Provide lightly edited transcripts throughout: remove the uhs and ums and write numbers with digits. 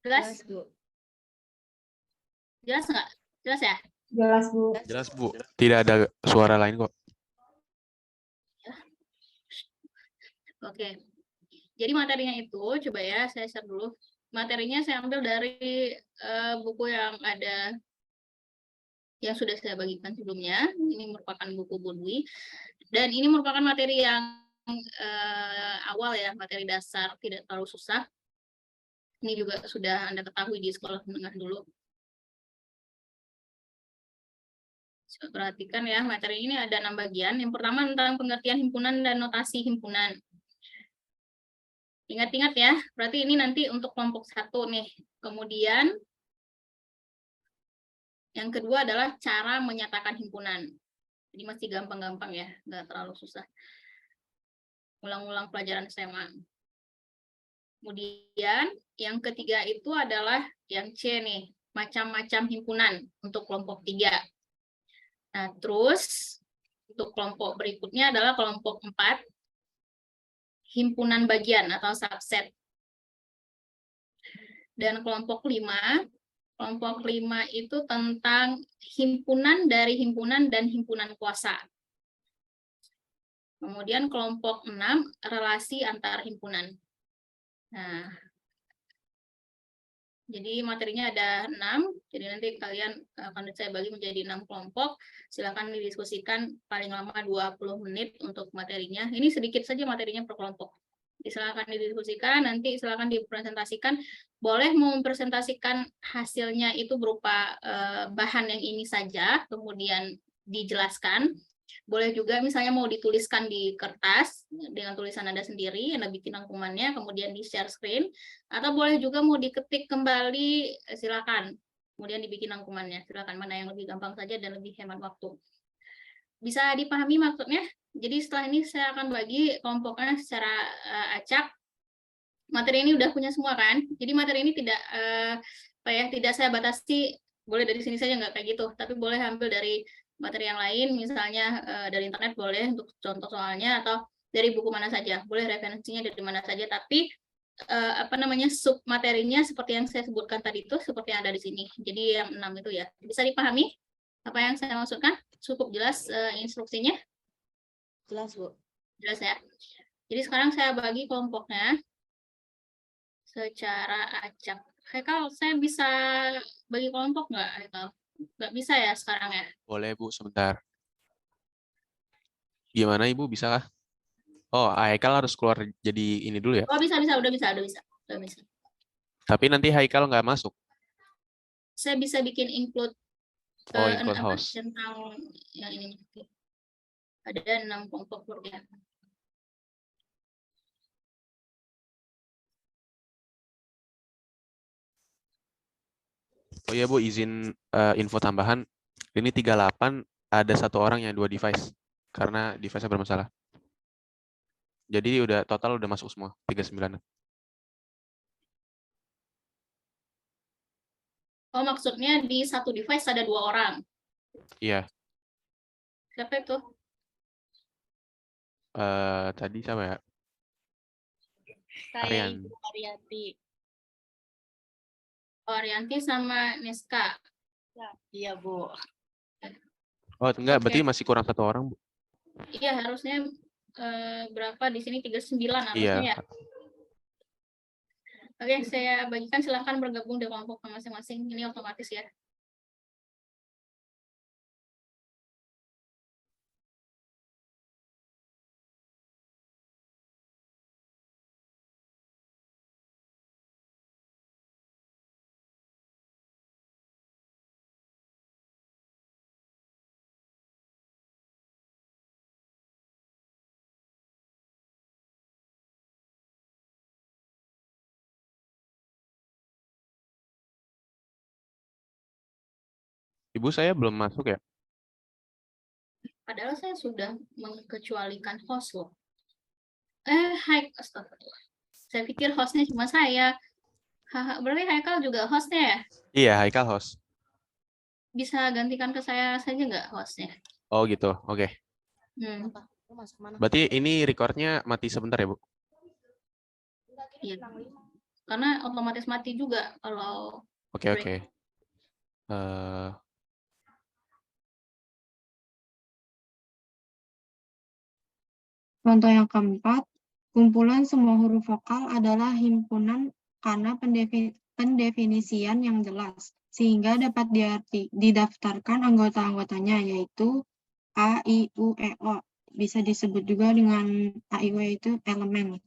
Jelas? Bu. Jelas nggak? Jelas ya? Jelas, Bu. Jelas, Bu. Tidak ada suara lain kok. Oke. Jadi materinya itu, coba ya saya share dulu. Materinya saya ambil dari buku yang ada, yang sudah saya bagikan sebelumnya. Ini merupakan buku Budwi. Dan ini merupakan materi yang awal ya, materi dasar, tidak terlalu susah. Ini juga sudah Anda ketahui di sekolah menengah dulu. Coba perhatikan ya, materi ini ada 6 bagian. Yang pertama tentang pengertian himpunan dan notasi himpunan. Ingat-ingat ya, berarti ini nanti untuk kelompok 1 nih. Kemudian, yang kedua adalah cara menyatakan himpunan. Jadi masih gampang-gampang ya, nggak terlalu susah. Ulang-ulang pelajaran SMA. Kemudian, yang ketiga itu adalah yang C nih, macam-macam himpunan untuk kelompok 3. Nah, terus untuk kelompok berikutnya adalah kelompok 4, himpunan bagian atau subset. Dan kelompok 5 itu tentang himpunan dari himpunan dan himpunan kuasa. Kemudian kelompok 6, relasi antar himpunan. Nah, jadi materinya ada 6, jadi nanti kalian akan saya bagi menjadi 6 kelompok. Silakan didiskusikan paling lama 20 menit untuk materinya. Ini sedikit saja materinya per kelompok. Silakan didiskusikan, nanti silakan dipresentasikan. Boleh mempresentasikan hasilnya itu berupa bahan yang ini saja, kemudian dijelaskan. Boleh juga misalnya mau dituliskan di kertas dengan tulisan Anda sendiri, Anda bikin rangkumannya, kemudian di share screen, atau boleh juga mau diketik kembali, silakan. Kemudian dibikin rangkumannya, silakan, mana yang lebih gampang saja dan lebih hemat waktu. Bisa dipahami maksudnya? Jadi setelah ini saya akan bagi kelompoknya secara acak. Materi ini udah punya semua kan? Jadi materi ini tidak tidak saya batasi, boleh dari sini saja nggak kayak gitu, tapi boleh ambil dari materi yang lain, misalnya dari internet boleh untuk contoh soalnya, atau dari buku mana saja, boleh referensinya dari mana saja, tapi sub materinya seperti yang saya sebutkan tadi itu seperti yang ada di sini. Jadi yang 6 itu ya. Bisa dipahami apa yang saya maksudkan? Cukup jelas instruksinya? Jelas, Bu. Jelas ya. Jadi sekarang saya bagi kelompoknya secara acak. Haikal, saya bisa bagi kelompok nggak, Haikal? Nggak bisa ya sekarang ya? Boleh, Bu, sebentar. Gimana, Ibu? Bisa kah? Oh, Haikal harus keluar jadi ini dulu ya. Oh, bisa, udah bisa. Tapi nanti Haikal nggak masuk. Saya bisa bikin include Include host. tentang yang ini. Ada 6 kelompok keluarga. Oh iya, Bu, izin info tambahan. Ini 38 ada 1 orang yang 2 device karena device-nya bermasalah. Jadi total udah masuk semua 39. Oh, maksudnya di satu device ada 2 orang. Iya. Siapa itu? Tadi siapa ya? Saya Arian. Ibu Arianti. Oh, Arianti sama Niska. Iya, Bu. Oh, enggak, Oke. berarti masih kurang 1 orang, Bu. Iya, harusnya berapa di sini 39 harusnya Iya. ya. Oke, saya bagikan, silahkan bergabung di kelompok masing-masing. Ini otomatis ya. Ibu saya belum masuk ya? Padahal saya sudah mengecualikan host loh. Astagfirullah. Saya pikir hostnya cuma saya. Berarti Haikal juga hostnya ya? Iya, Haikal host. Bisa gantikan ke saya saja nggak hostnya? Oh gitu, oke. Lu masuk mana? Berarti ini recordnya mati sebentar ya, Bu? Iya. karena otomatis mati juga kalau Oke, break. oke. Contoh yang keempat, kumpulan semua huruf vokal adalah himpunan karena pendefinisian yang jelas, sehingga dapat didaftarkan anggota-anggotanya, yaitu A, I, U, E, O. Bisa disebut juga dengan A, I, U, E itu elemen.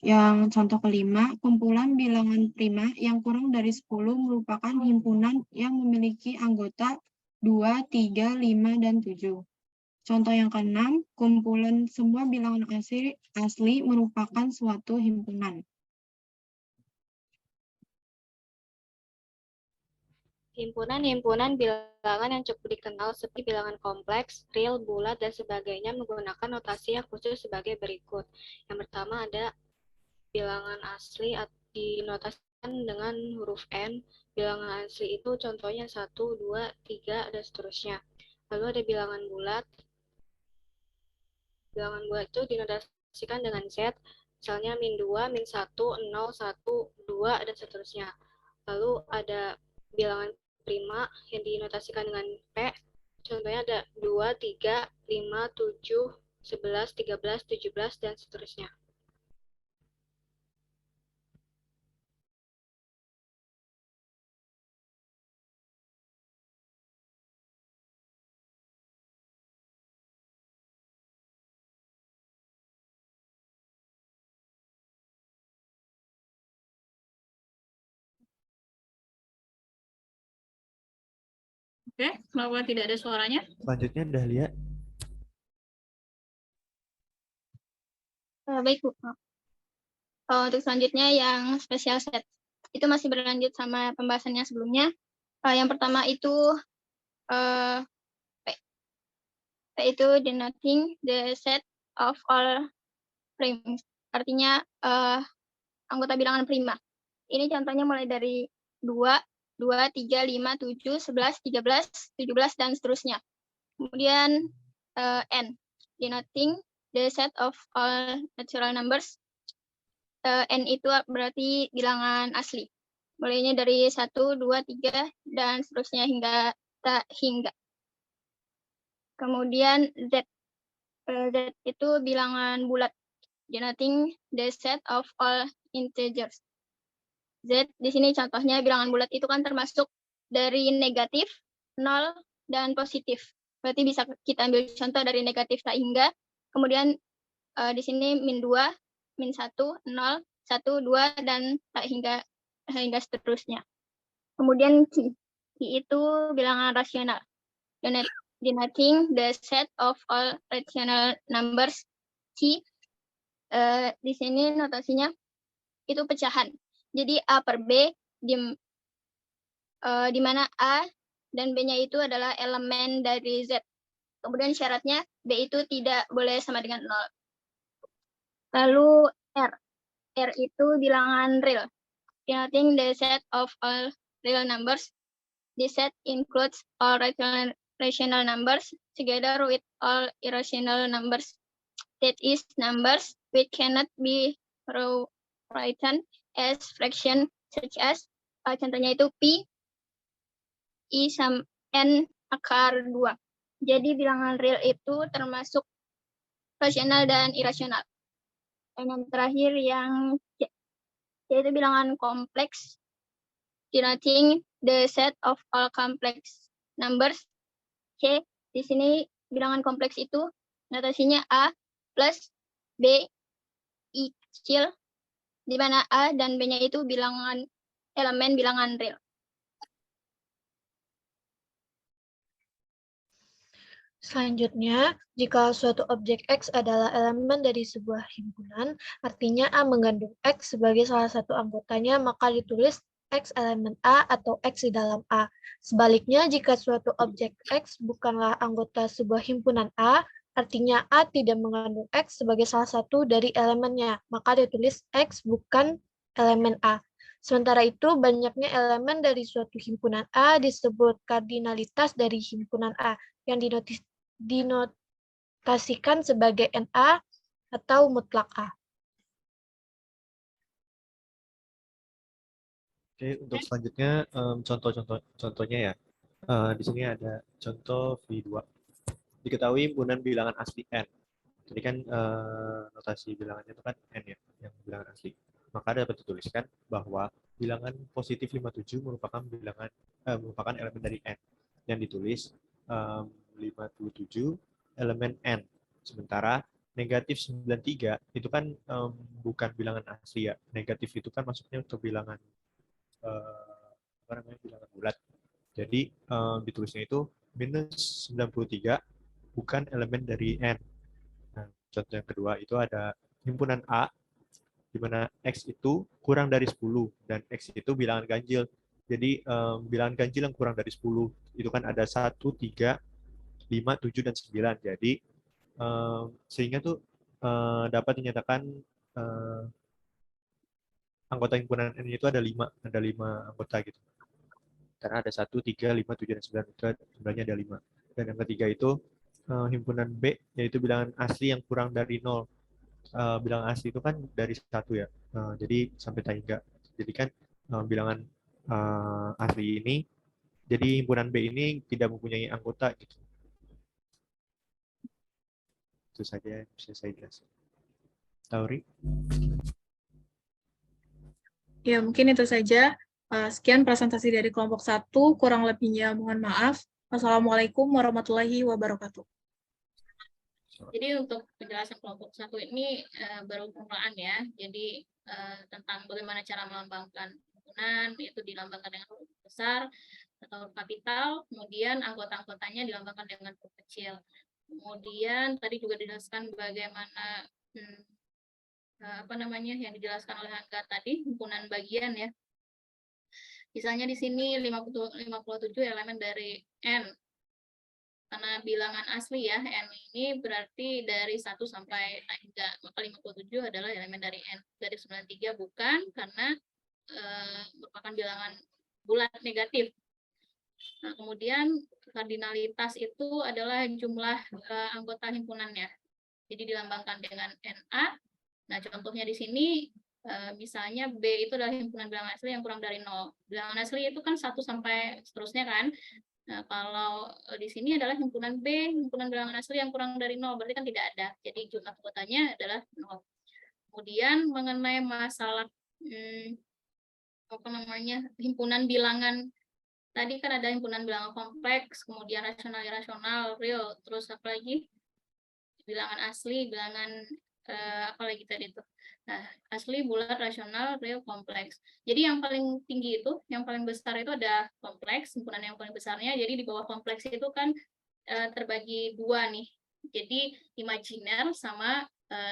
Yang contoh kelima, kumpulan bilangan prima yang kurang dari 10 merupakan himpunan yang memiliki anggota 2, 3, 5, dan 7. Contoh yang keenam, kumpulan semua bilangan asli merupakan suatu himpunan. Himpunan-himpunan bilangan yang cukup dikenal seperti bilangan kompleks, real, bulat, dan sebagainya menggunakan notasi yang khusus sebagai berikut. Yang pertama ada bilangan asli dinotasikan dengan huruf N. Bilangan asli itu contohnya 1, 2, 3, dan seterusnya. Lalu ada bilangan bulat. Bilangan bulat itu dinotasikan dengan Z, misalnya -2, -1, 0, 1, 2, dan seterusnya. Lalu ada bilangan prima yang dinotasikan dengan P, contohnya ada 2, 3, 5, 7, 11, 13, 17, dan seterusnya. Oke, kenapa tidak ada suaranya? Selanjutnya Dahlia. Baik, Bu. Untuk selanjutnya yang special set. Itu masih berlanjut sama pembahasan yang sebelumnya. Yang pertama itu P. P itu denoting the set of all primes. Artinya anggota bilangan prima. Ini contohnya mulai dari 2, 2, 3, 5, 7, 11, 13, 17, dan seterusnya. Kemudian N, denoting the set of all natural numbers. N itu berarti bilangan asli. Mulainya dari 1, 2, 3, dan seterusnya hingga. Kemudian Z. Z itu bilangan bulat, denoting the set of all integers. Z di sini contohnya bilangan bulat itu kan termasuk dari negatif, 0, dan positif. Berarti bisa kita ambil contoh dari negatif tak hingga. Kemudian di sini -2, -1, 0, 1, 2, dan tak hingga seterusnya. Kemudian Q. Q itu bilangan rasional, denoting the set of all rational numbers. Q di sini notasinya itu pecahan. Jadi A per B, di mana A dan B-nya itu adalah elemen dari Z. Kemudian syaratnya B itu tidak boleh sama dengan 0. Lalu R. R itu bilangan real, denoting the set of all real numbers. This set includes all rational numbers together with all irrational numbers. That is, numbers which cannot be written as fraction, such as contohnya itu P, I, N akar 2. Jadi bilangan real itu termasuk rasional dan irasional. Dan yang terakhir yang C, yaitu bilangan kompleks, denoting the set of all complex numbers. C, di sini bilangan kompleks itu notasinya A plus B I kecil, di mana A dan B-nya itu bilangan elemen bilangan real. Selanjutnya, jika suatu objek X adalah elemen dari sebuah himpunan, artinya A mengandung X sebagai salah satu anggotanya, maka ditulis X elemen A atau X di dalam A. Sebaliknya, jika suatu objek X bukanlah anggota sebuah himpunan A, artinya A tidak mengandung X sebagai salah satu dari elemennya, maka ditulis X bukan elemen A. Sementara itu, banyaknya elemen dari suatu himpunan A disebut kardinalitas dari himpunan A, yang dinotasikan sebagai NA atau mutlak A. Oke, untuk selanjutnya contohnya ya. Di sini ada contoh V2. Diketahui himpunan bilangan asli n. Jadi kan notasi bilangannya itu kan n ya, yang bilangan asli. Maka dapat dituliskan bahwa bilangan positif 57 merupakan merupakan elemen dari n yang ditulis 57 elemen n. Sementara negatif 93 itu kan bukan bilangan asli ya. Negatif itu kan maksudnya untuk bilangan bilangan bulat. Jadi ditulisnya itu minus 93 bukan elemen dari n. Nah, contoh yang kedua itu ada himpunan A, di mana X itu kurang dari 10, dan X itu bilangan ganjil. Jadi bilangan ganjil yang kurang dari 10, itu kan ada 1, 3, 5, 7, dan 9. Jadi sehingga tuh dapat dinyatakan anggota himpunan N itu ada 5 anggota gitu. Karena ada 1, 3, 5, 7, dan 9, itu sebenarnya ada 5. Dan yang ketiga itu himpunan B, yaitu bilangan asli yang kurang dari 0. Bilangan asli itu kan dari 1 ya, jadi sampai tak hingga. Jadi kan bilangan asli ini, jadi himpunan B ini tidak mempunyai anggota gitu. Itu saja yang bisa saya jelaskan. Tauri? Ya, mungkin itu saja. Sekian presentasi dari kelompok 1, kurang lebihnya mohon maaf. Wassalamualaikum warahmatullahi wabarakatuh. Jadi untuk penjelasan kelompok 1 ini baru permulaan ya. Jadi tentang bagaimana cara melambangkan himpunan, yaitu dilambangkan dengan huruf besar atau huruf kapital, kemudian anggota-anggotanya dilambangkan dengan huruf kecil. Kemudian tadi juga dijelaskan bagaimana yang dijelaskan oleh Angga tadi, himpunan bagian ya. Misalnya di sini 57 elemen dari N. Karena bilangan asli ya, N ini berarti dari 1 sampai hingga, maka 57 adalah elemen dari N. Dari 93 bukan, karena merupakan bilangan bulat negatif. Nah, kemudian kardinalitas itu adalah jumlah anggota himpunannya. Jadi dilambangkan dengan NA. Nah, contohnya di sini, misalnya B itu adalah himpunan bilangan asli yang kurang dari 0. Bilangan asli itu kan 1 sampai seterusnya kan. Nah, kalau di sini adalah himpunan B, himpunan bilangan asli yang kurang dari 0, berarti kan tidak ada. Jadi jumlah anggotanya adalah 0. Kemudian mengenai masalah himpunan bilangan, tadi kan ada himpunan bilangan kompleks, kemudian rasional, irasional, real, terus apa lagi? Bilangan asli, bilangan apa lagi tadi itu? Nah, asli, bulat, rasional, real, kompleks. Jadi yang paling tinggi itu, yang paling besar itu ada kompleks, himpunan yang paling besarnya. Jadi di bawah kompleks itu kan terbagi 2 nih. Jadi imajiner sama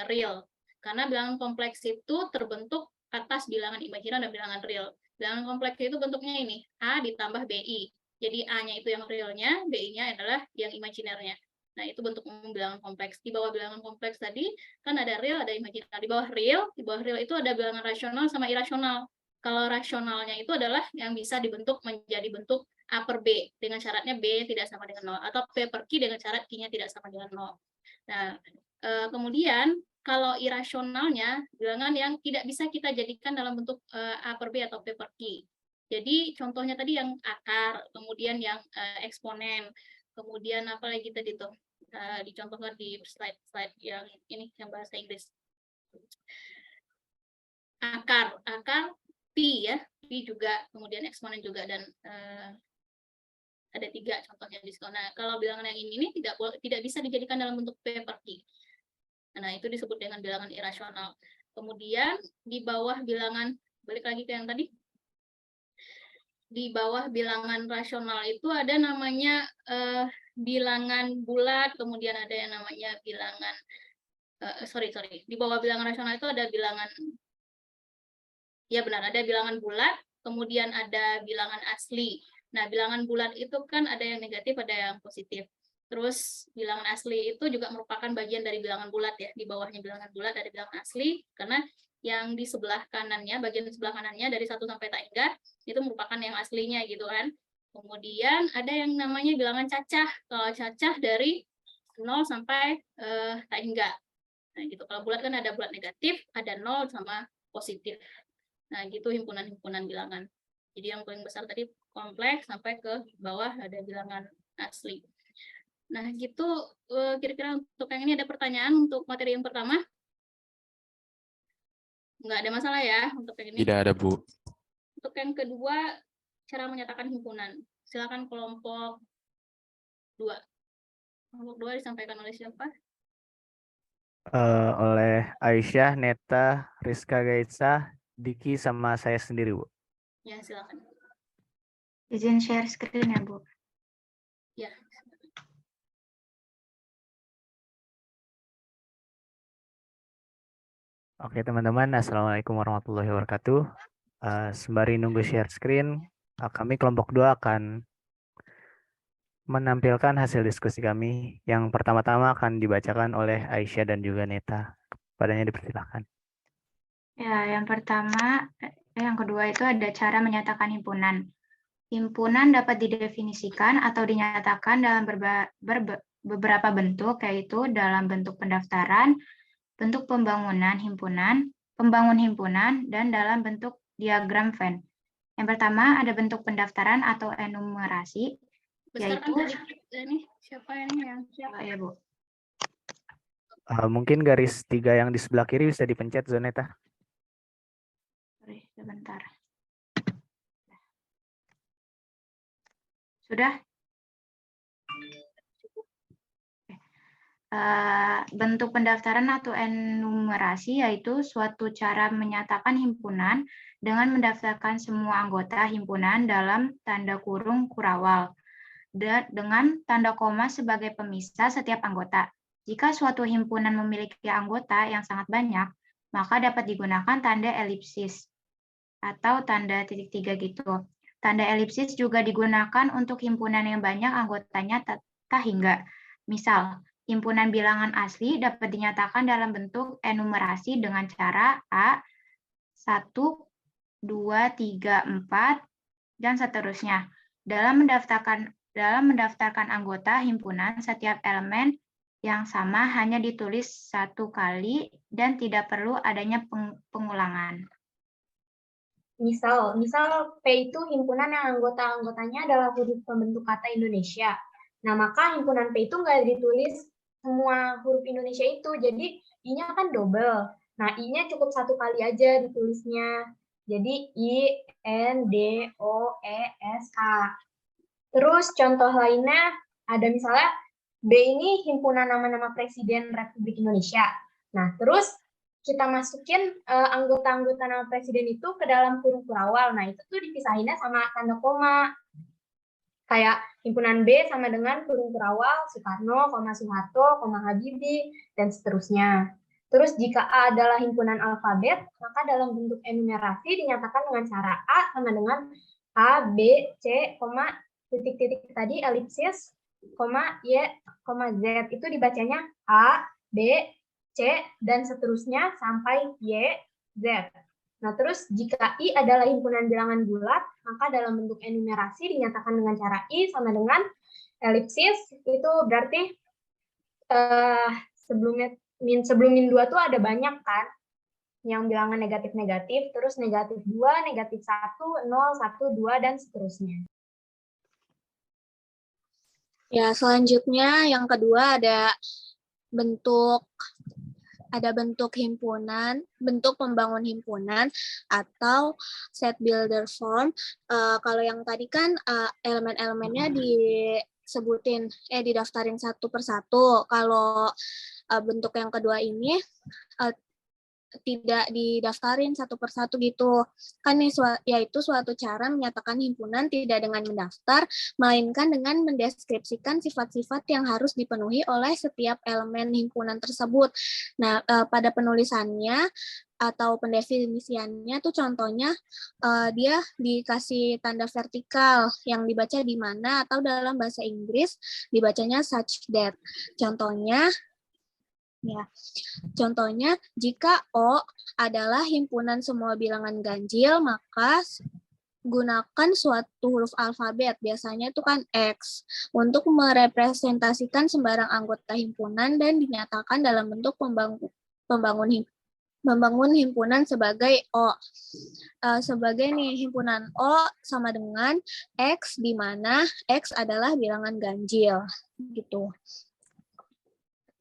real. Karena bilangan kompleks itu terbentuk atas bilangan imajiner dan bilangan real. Bilangan kompleks itu bentuknya ini, A ditambah BI. Jadi A-nya itu yang realnya, BI-nya adalah yang imajinernya. Nah, itu bentuk umum bilangan kompleks. Di bawah bilangan kompleks tadi, kan ada real, ada imajiner. Di bawah real itu ada bilangan rasional sama irasional. Kalau rasionalnya itu adalah yang bisa dibentuk menjadi bentuk A per B, dengan syaratnya B tidak sama dengan 0, atau P per Q dengan syarat Q-nya tidak sama dengan 0. Nah, kemudian kalau irasionalnya, bilangan yang tidak bisa kita jadikan dalam bentuk A per B atau P per Q. Jadi contohnya tadi yang akar, kemudian yang eksponen, kemudian apa lagi tadi tuh dicontohkan di slide yang ini, yang bahasa Inggris. Akar pi ya, pi juga, kemudian eksponen juga, dan ada 3 contohnya di situ. Nah, kalau bilangan yang ini tidak bisa dijadikan dalam bentuk P per Q. Nah, itu disebut dengan bilangan irasional. Kemudian di bawah bilangan, balik lagi ke yang tadi, di bawah bilangan rasional itu ada namanya bilangan bulat, kemudian ada yang namanya bilangan, di bawah bilangan rasional itu ada bilangan, ya benar, ada bilangan bulat, kemudian ada bilangan asli. Nah, bilangan bulat itu kan ada yang negatif, ada yang positif. Terus bilangan asli itu juga merupakan bagian dari bilangan bulat ya. Di bawahnya bilangan bulat ada bilangan asli, karena yang di sebelah kanannya, bagian sebelah kanannya dari 1 sampai tak hingga, itu merupakan yang aslinya gitu kan. Kemudian ada yang namanya bilangan cacah. Kalau cacah dari 0 sampai tak hingga. Nah, gitu. Kalau bulat kan ada bulat negatif, ada 0 sama positif. Nah, gitu himpunan-himpunan bilangan. Jadi yang paling besar tadi kompleks sampai ke bawah ada bilangan asli. Nah, gitu kira-kira untuk yang ini ada pertanyaan untuk materi yang pertama? Nggak ada masalah ya untuk yang ini? Tidak ada, Bu. Untuk yang kedua, cara menyatakan himpunan. Silakan kelompok 2. Kelompok 2 disampaikan oleh siapa? Oleh Aisyah, Neta, Rizka Gaisa, Diki, sama saya sendiri, Bu. Ya, silakan. Izin share screen ya, Bu. Ya. Oke, teman-teman. Assalamualaikum warahmatullahi wabarakatuh. Sembari nunggu share screen, kami kelompok 2 akan menampilkan hasil diskusi kami. Yang pertama-tama akan dibacakan oleh Aisyah dan juga Neta. Padanya dipersilakan. Ya, yang kedua itu ada cara menyatakan himpunan. Himpunan dapat didefinisikan atau dinyatakan dalam beberapa bentuk, yaitu dalam bentuk pendaftaran, bentuk pembangun himpunan, dan dalam bentuk diagram Venn. Yang pertama ada bentuk pendaftaran atau enumerasi, Besarkan yaitu ini siapa ini yang siapa? ya, Bu. Mungkin garis 3 yang di sebelah kiri bisa dipencet, Zoneta. Sorry, sebentar. Sudah? Bentuk pendaftaran atau enumerasi yaitu suatu cara menyatakan himpunan dengan mendaftarkan semua anggota himpunan dalam tanda kurung kurawal dengan tanda koma sebagai pemisah setiap anggota. Jika suatu himpunan memiliki anggota yang sangat banyak, maka dapat digunakan tanda elipsis atau tanda titik 3 gitu. Tanda elipsis juga digunakan untuk himpunan yang banyak anggotanya tak hingga. Misal, himpunan bilangan asli dapat dinyatakan dalam bentuk enumerasi dengan cara A, 1, 2, 3, 4, dan seterusnya. Dalam mendaftarkan anggota himpunan, setiap elemen yang sama hanya ditulis 1 kali dan tidak perlu adanya pengulangan. Misal P itu himpunan yang anggota-anggotanya adalah huruf pembentuk kata Indonesia. Nah, maka himpunan P itu nggak ditulis semua huruf Indonesia itu, jadi I-nya kan double. Nah, I-nya cukup 1 kali aja ditulisnya. Jadi I, N, D, O, E, S, A. Terus contoh lainnya ada misalnya B ini himpunan nama-nama Presiden Republik Indonesia. Nah, terus kita masukin anggota-anggota nama Presiden itu ke dalam kurung kurawal. Nah, itu tuh dipisahinnya sama tanda koma. Kayak himpunan B sama dengan kurung kurawal Soekarno, Soeharto, Habibie, dan seterusnya. Terus jika A adalah himpunan alfabet, maka dalam bentuk enumerasi dinyatakan dengan cara A sama dengan A, B, C, titik-titik tadi elipsis, Y, Z. Itu dibacanya A, B, C, dan seterusnya sampai Y, Z. Nah, terus jika I adalah himpunan bilangan bulat, maka dalam bentuk enumerasi dinyatakan dengan cara I sama dengan elipsis, itu berarti sebelum min 2 tuh ada banyak kan, yang bilangan negatif-negatif, terus negatif 2, negatif 1, 0, 1, 2, dan seterusnya. Ya, selanjutnya yang kedua ada bentuk himpunan, bentuk pembangun himpunan atau set builder form. Kalau yang tadi kan elemen-elemennya didaftarin satu persatu. Kalau bentuk yang kedua ini tidak didaftarin satu persatu gitu. Kan yaitu suatu cara menyatakan himpunan tidak dengan mendaftar, melainkan dengan mendeskripsikan sifat-sifat yang harus dipenuhi oleh setiap elemen himpunan tersebut. Nah, pada penulisannya atau pendefinisiannya tuh contohnya dia dikasih tanda vertikal yang dibaca di mana, atau dalam bahasa Inggris dibacanya such that. Contohnya, jika O adalah himpunan semua bilangan ganjil, maka gunakan suatu huruf alfabet, biasanya itu kan X, untuk merepresentasikan sembarang anggota himpunan dan dinyatakan dalam bentuk pembangun membangun himpunan sebagai O. Sebagai nih himpunan O sama dengan X, di mana X adalah bilangan ganjil. Gitu.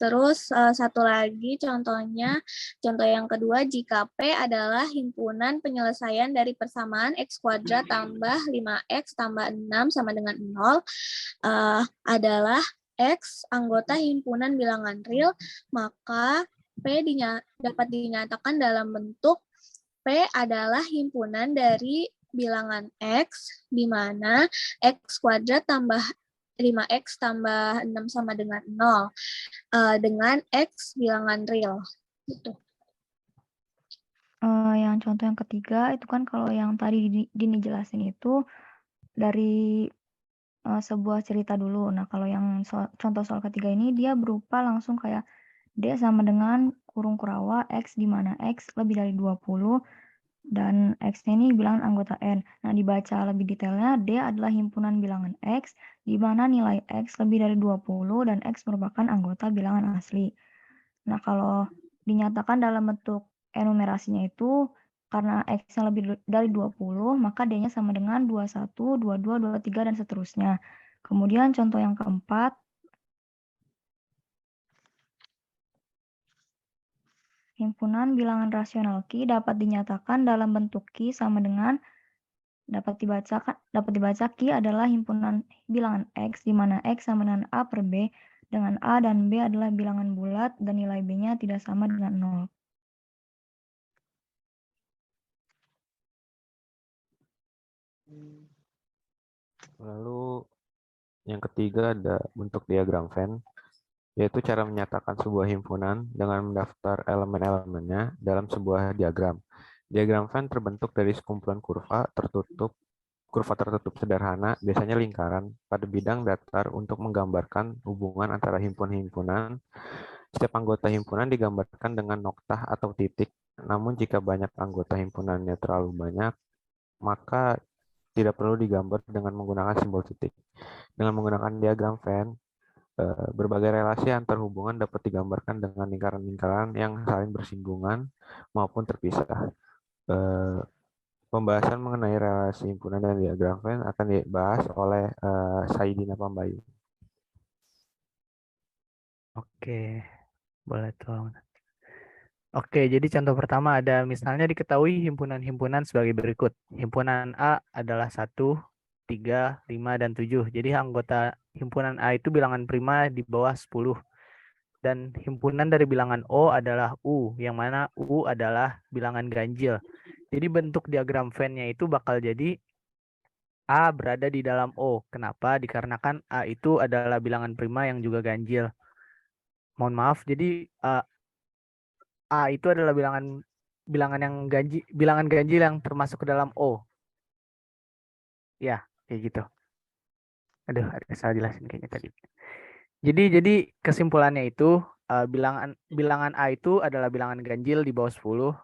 Terus satu lagi contohnya, contoh yang kedua, jika P adalah himpunan penyelesaian dari persamaan X kuadrat tambah 5X tambah 6 sama dengan 0, adalah X anggota himpunan bilangan real, maka P dapat dinyatakan dalam bentuk P adalah himpunan dari bilangan X, di mana X kuadrat tambah 5X tambah 6 sama dengan 0, dengan X bilangan real. Gitu. Yang contoh yang ketiga, itu kan kalau yang tadi Dini jelasin itu dari sebuah cerita dulu. Nah, kalau yang contoh soal ketiga ini, dia berupa langsung kayak D sama dengan kurung kurawa X, di mana X lebih dari 20, dan X-nya ini bilangan anggota N. Nah, dibaca lebih detailnya, D adalah himpunan bilangan X, di mana nilai X lebih dari 20, dan X merupakan anggota bilangan asli. Nah, kalau dinyatakan dalam bentuk enumerasinya itu, karena X-nya lebih dari 20, maka D-nya sama dengan 21, 22, 23, dan seterusnya. Kemudian contoh yang keempat, himpunan bilangan rasional Q dapat dinyatakan dalam bentuk Q sama dengan dapat dibaca Q adalah himpunan bilangan X, di mana X sama dengan A per B, dengan A dan B adalah bilangan bulat dan nilai B-nya tidak sama dengan 0. Lalu yang ketiga ada bentuk diagram Venn, yaitu cara menyatakan sebuah himpunan dengan mendaftar elemen-elemennya dalam sebuah diagram. Diagram Venn terbentuk dari sekumpulan kurva tertutup sederhana, biasanya lingkaran, pada bidang datar untuk menggambarkan hubungan antara himpunan-himpunan. Setiap anggota himpunan digambarkan dengan noktah atau titik, namun jika banyak anggota himpunannya terlalu banyak, maka tidak perlu digambar dengan menggunakan simbol titik. Dengan menggunakan diagram Venn, berbagai relasi antar hubungan dapat digambarkan dengan lingkaran-lingkaran yang saling bersinggungan maupun terpisah. Pembahasan mengenai relasi himpunan dan diagram Venn akan dibahas oleh Saidina Pambayu. Oke, boleh tolong. Oke, jadi contoh pertama ada misalnya diketahui himpunan-himpunan sebagai berikut. Himpunan A adalah 1, 3, 5, dan 7. Jadi anggota himpunan A itu bilangan prima di bawah 10. Dan himpunan dari bilangan O adalah U, yang mana U adalah bilangan ganjil. Jadi bentuk diagram Venn-nya itu bakal jadi A berada di dalam O. Kenapa? Dikarenakan A itu adalah bilangan prima yang juga ganjil. Mohon maaf, jadi A itu adalah bilangan ganjil yang termasuk ke dalam O. Ya, kayak gitu. Aduh, ada salah jelasin kayaknya tadi. Jadi kesimpulannya itu bilangan A itu adalah bilangan ganjil di bawah 10,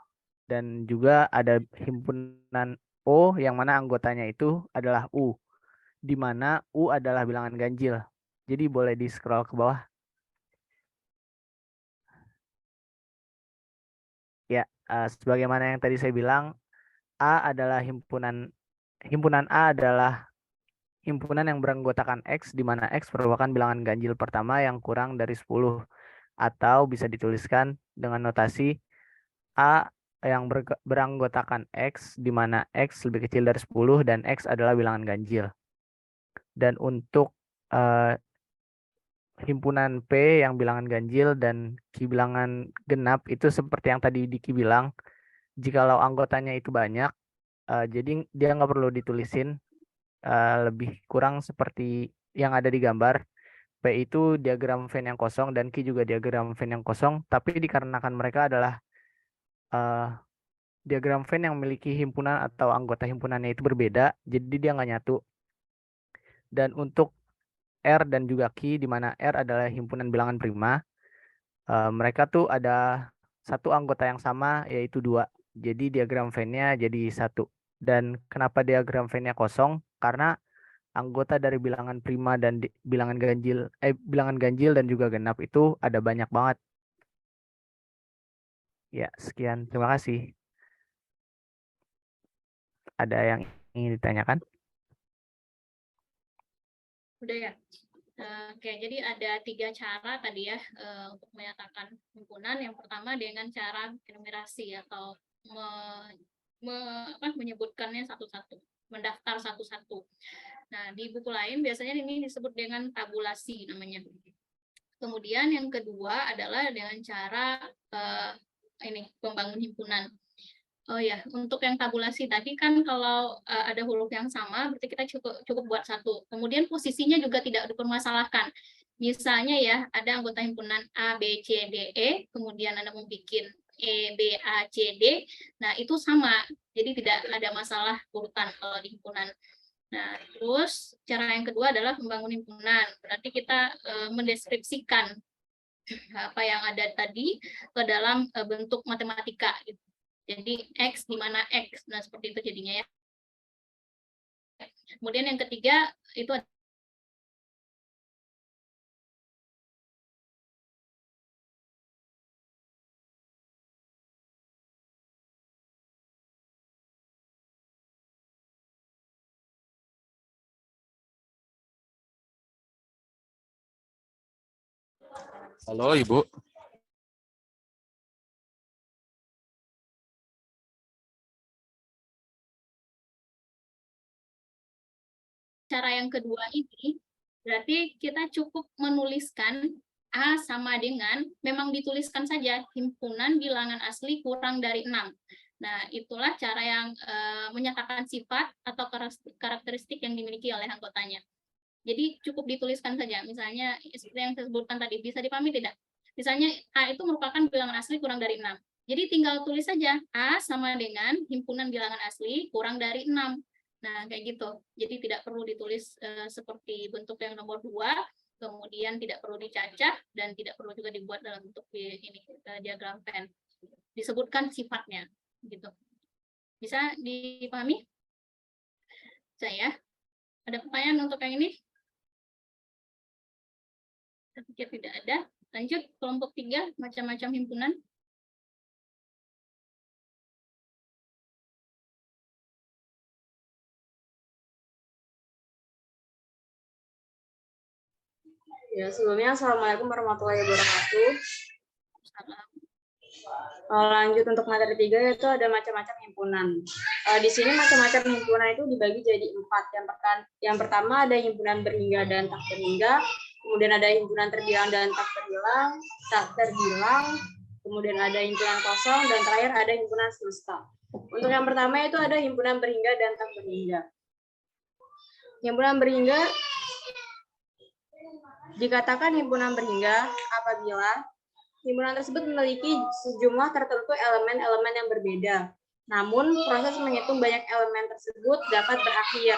dan juga ada himpunan O yang mana anggotanya itu adalah U, di mana U adalah bilangan ganjil. Jadi boleh di scroll ke bawah. Ya, sebagaimana yang tadi saya bilang, A adalah himpunan A adalah himpunan yang beranggotakan X, di mana X merupakan bilangan ganjil pertama yang kurang dari 10. Atau bisa dituliskan dengan notasi A yang beranggotakan X, di mana X lebih kecil dari 10 dan X adalah bilangan ganjil. Dan untuk himpunan P yang bilangan ganjil dan Q bilangan genap itu seperti yang tadi Diki bilang, jikalau anggotanya itu banyak, jadi dia nggak perlu ditulisin, lebih kurang seperti yang ada di gambar. P itu diagram Venn yang kosong dan Q juga diagram Venn yang kosong, tapi dikarenakan mereka adalah diagram Venn yang memiliki himpunan atau anggota himpunannya itu berbeda, jadi dia nggak nyatu. Dan untuk R dan juga Q, di mana R adalah himpunan bilangan prima, mereka tuh ada satu anggota yang sama, yaitu 2. Jadi diagram Venn-nya jadi 1. Dan kenapa diagram Venn-nya kosong? Karena anggota dari bilangan prima dan bilangan ganjil dan juga genap itu ada banyak banget. Ya, sekian. Terima kasih. Ada yang ingin ditanyakan? Udah ya. Oke, jadi ada 3 cara tadi ya untuk menyatakan himpunan. Yang pertama dengan cara enumerasi atau menyebutkannya satu-satu, mendaftar satu-satu. Nah, di buku lain biasanya ini disebut dengan tabulasi namanya. Kemudian yang kedua adalah dengan cara membangun himpunan. Oh ya, untuk yang tabulasi tadi kan kalau ada huruf yang sama, berarti kita cukup buat satu. Kemudian posisinya juga tidak dipermasalahkan. Misalnya ya, ada anggota himpunan A, B, C, D, E, kemudian Anda mau bikin E, B, A, C, D. Nah, itu sama. Jadi tidak ada masalah urutan kalau di himpunan. Nah, terus cara yang kedua adalah membangun himpunan. Berarti kita mendeskripsikan apa yang ada tadi ke dalam bentuk matematika gitu. Jadi X di mana X. Nah, seperti itu jadinya ya. Kemudian yang ketiga itu Halo, Ibu. cara yang kedua ini, berarti kita cukup menuliskan A sama dengan, memang dituliskan saja, himpunan bilangan asli kurang dari 6. Nah, itulah cara yang menyatakan sifat atau karakteristik yang dimiliki oleh anggotanya. Jadi cukup dituliskan saja, misalnya seperti yang saya sebutkan tadi, bisa dipahami tidak? Misalnya A itu merupakan bilangan asli kurang dari 6. Jadi tinggal tulis saja, A sama dengan himpunan bilangan asli kurang dari 6. Nah, kayak gitu. Jadi tidak perlu ditulis seperti bentuk yang nomor 2, kemudian tidak perlu dicacah, dan tidak perlu juga dibuat dalam bentuk diagram Venn. Disebutkan sifatnya. Gitu. Bisa dipahami? Saya ada pertanyaan untuk yang ini? Saya pikir tidak ada. Lanjut, kelompok 3, macam-macam himpunan. Ya, sebelumnya Assalamualaikum warahmatullahi wabarakatuh. Lanjut untuk materi 3 yaitu ada macam-macam himpunan. Di sini macam-macam himpunan itu dibagi jadi 4. Yang pertama ada himpunan berhingga dan tak berhingga, kemudian ada himpunan terbilang dan tak terbilang, kemudian ada himpunan kosong, dan terakhir ada himpunan semesta. Untuk yang pertama itu ada himpunan berhingga dan tak berhingga. Himpunan berhingga dikatakan himpunan berhingga apabila himpunan tersebut memiliki sejumlah tertentu elemen-elemen yang berbeda. Namun, proses menghitung banyak elemen tersebut dapat berakhir.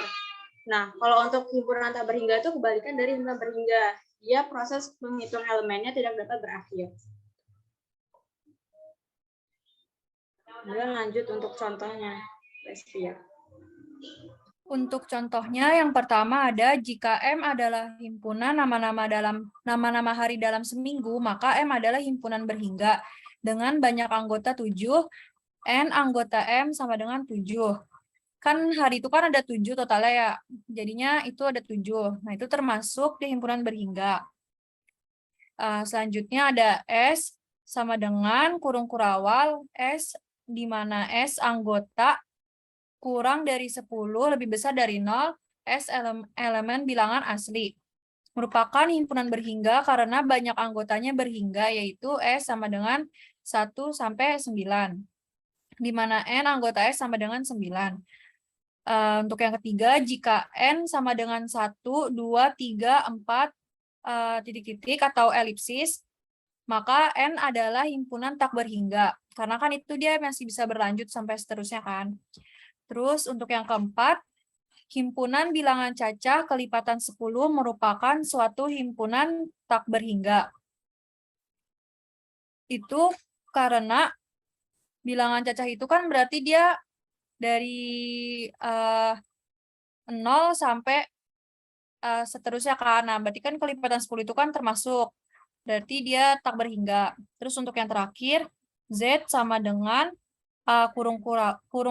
Nah, kalau untuk himpunan tak berhingga itu kebalikan dari himpunan berhingga. Dia proses menghitung elemennya tidak dapat berakhir. Kemudian lanjut untuk contohnya. Resvia. Untuk contohnya, yang pertama ada jika M adalah himpunan nama-nama hari dalam seminggu, maka M adalah himpunan berhingga dengan banyak anggota 7, N anggota M sama dengan 7. Kan hari itu kan ada 7 totalnya ya, jadinya itu ada 7. Nah, itu termasuk di himpunan berhingga. Selanjutnya ada S sama dengan kurung kurawal, S di mana S anggota kurang dari 10 lebih besar dari 0, S elemen bilangan asli. Merupakan himpunan berhingga karena banyak anggotanya berhingga, yaitu S sama dengan 1 sampai 9. Di mana N anggota S sama dengan 9. Untuk yang ketiga, jika N sama dengan 1, 2, 3, 4, titik-titik atau elipsis, maka N adalah himpunan tak berhingga. Karena kan itu dia masih bisa berlanjut sampai seterusnya kan. Terus untuk yang keempat, himpunan bilangan cacah kelipatan 10 merupakan suatu himpunan tak berhingga. Itu karena bilangan cacah itu kan berarti dia dari 0 sampai seterusnya kan. Nah, berarti kan kelipatan 10 itu kan termasuk. Berarti dia tak berhingga. Terus untuk yang terakhir, Z sama dengan A kurung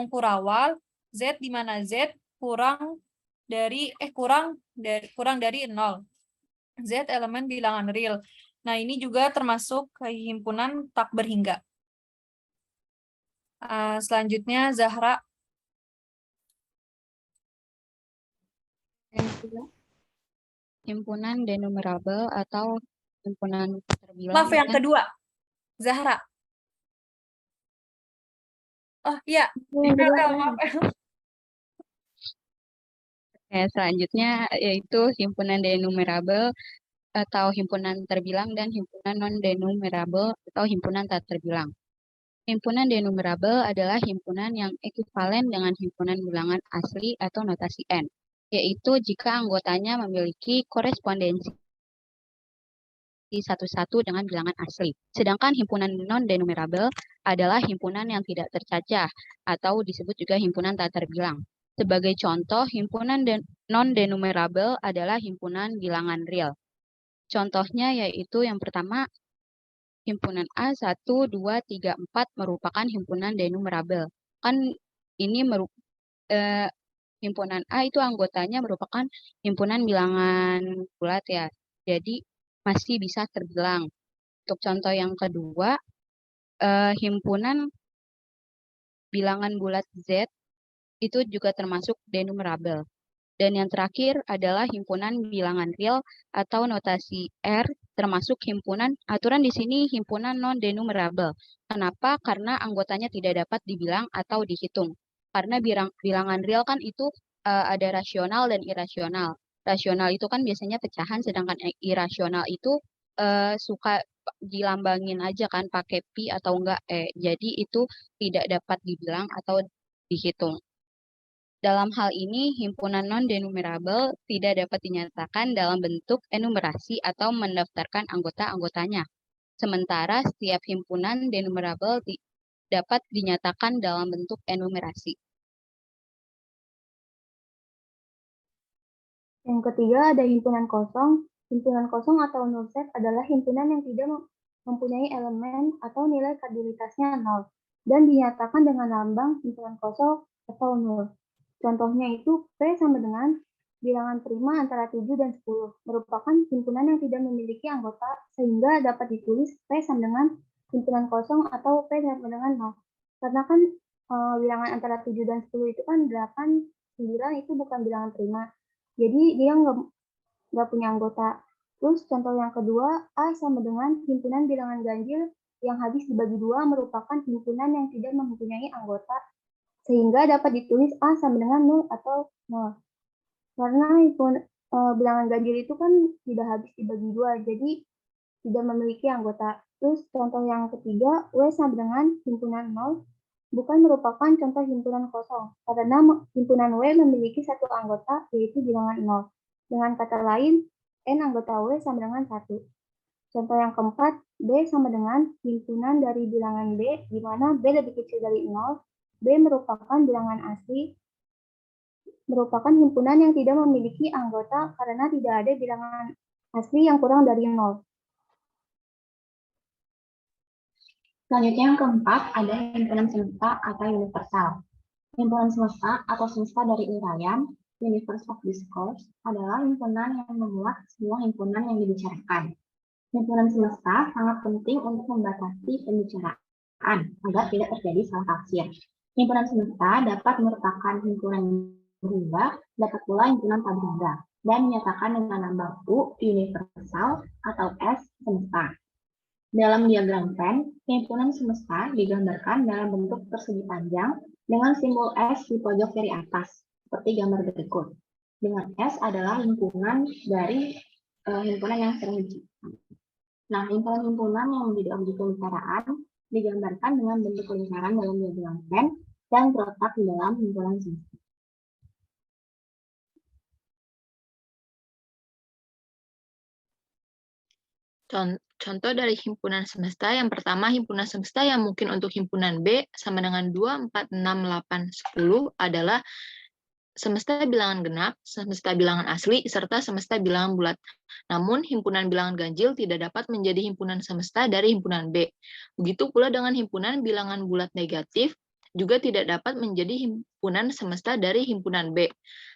kurawal, Z di mana Z kurang dari 0. Z elemen bilangan real. Nah, ini juga termasuk ke himpunan tak berhingga. Selanjutnya Zahra. Yang kedua, himpunan denumerable atau himpunan terbilang. Maaf, yang kedua. Zahra. Oh iya, maaf. Selanjutnya yaitu himpunan denumerable atau himpunan terbilang dan himpunan non-denumerable atau himpunan tak terbilang. Himpunan denumerable adalah himpunan yang ekuivalen dengan himpunan bilangan asli atau notasi N, yaitu jika anggotanya memiliki korespondensi satu-satu dengan bilangan asli. Sedangkan himpunan non-denumerable adalah himpunan yang tidak tercacah atau disebut juga himpunan tak terbilang. Sebagai contoh, himpunan non-denumerable adalah himpunan bilangan real. Contohnya yaitu yang pertama, himpunan A 1, 2, 3, 4 merupakan himpunan denumerable. Kan ini himpunan A itu anggotanya merupakan himpunan bilangan bulat ya. Jadi masih bisa terbilang. Untuk contoh yang kedua, himpunan bilangan bulat Z itu juga termasuk denumerable. Dan yang terakhir adalah himpunan bilangan real atau notasi R, termasuk himpunan, aturan di sini himpunan non-denumerable. Kenapa? Karena anggotanya tidak dapat dibilang atau dihitung. Karena bilangan real kan itu ada rasional dan irasional. Rasional itu kan biasanya pecahan, sedangkan irasional itu suka dilambangin aja kan pakai pi atau enggak E. Jadi itu tidak dapat dibilang atau dihitung. Dalam hal ini, himpunan non-denumerable tidak dapat dinyatakan dalam bentuk enumerasi atau mendaftarkan anggota-anggotanya. Sementara setiap himpunan denumerable dapat dinyatakan dalam bentuk enumerasi. Yang ketiga ada himpunan kosong. Himpunan kosong atau null set adalah himpunan yang tidak mempunyai elemen atau nilai kardinalitasnya 0 dan dinyatakan dengan lambang himpunan kosong atau null. Contohnya itu P sama dengan bilangan prima antara 7 dan 10, merupakan himpunan yang tidak memiliki anggota sehingga dapat ditulis P sama dengan himpunan kosong atau P sama dengan 0. Karena kan bilangan antara 7 dan 10 itu kan 8, 9 itu bukan bilangan prima. Jadi dia nggak punya anggota. Terus contoh yang kedua, A sama dengan himpunan bilangan ganjil yang habis dibagi 2 merupakan himpunan yang tidak mempunyai anggota sehingga dapat ditulis A sama dengan 0 atau 0. Karena bilangan ganjil itu kan tidak habis dibagi 2, jadi tidak memiliki anggota. Terus contoh yang ketiga, W sama dengan himpunan 0, bukan merupakan contoh himpunan kosong, karena himpunan W memiliki satu anggota, yaitu bilangan 0. Dengan kata lain, N anggota W sama dengan 1. Contoh yang keempat, B sama dengan himpunan dari bilangan B, di mana B lebih kecil dari 0, B merupakan bilangan asli, merupakan himpunan yang tidak memiliki anggota karena tidak ada bilangan asli yang kurang dari 0. Selanjutnya yang keempat ada himpunan semesta atau universal. Himpunan semesta atau semesta dari uraian, universe of discourse, adalah himpunan yang memuat semua himpunan yang dibicarakan. Himpunan semesta sangat penting untuk membatasi pembicaraan agar tidak terjadi salah tafsir. Himpunan semesta dapat merupakan himpunan berhingga, dapat pula himpunan tak berhingga, dan dinyatakan dengan lambang U universal atau S semesta. Dalam diagram Venn, himpunan semesta digambarkan dalam bentuk persegi panjang dengan simbol S di pojok kiri atas, seperti gambar berikut. Dengan S adalah lingkungan dari himpunan yang sering diciptakan. Nah, himpunan-himpunan yang menjadi objek pembicaraan digambarkan dengan bentuk lingkaran dalam diagram Venn dan terletak di dalam himpunan semesta. Contoh dari himpunan semesta, yang pertama himpunan semesta yang mungkin untuk himpunan B sama dengan 2, 4, 6, 8, 10 adalah semesta bilangan genap, semesta bilangan asli, serta semesta bilangan bulat. Namun, himpunan bilangan ganjil tidak dapat menjadi himpunan semesta dari himpunan B. Begitu pula dengan himpunan bilangan bulat negatif, juga tidak dapat menjadi himpunan semesta dari himpunan B.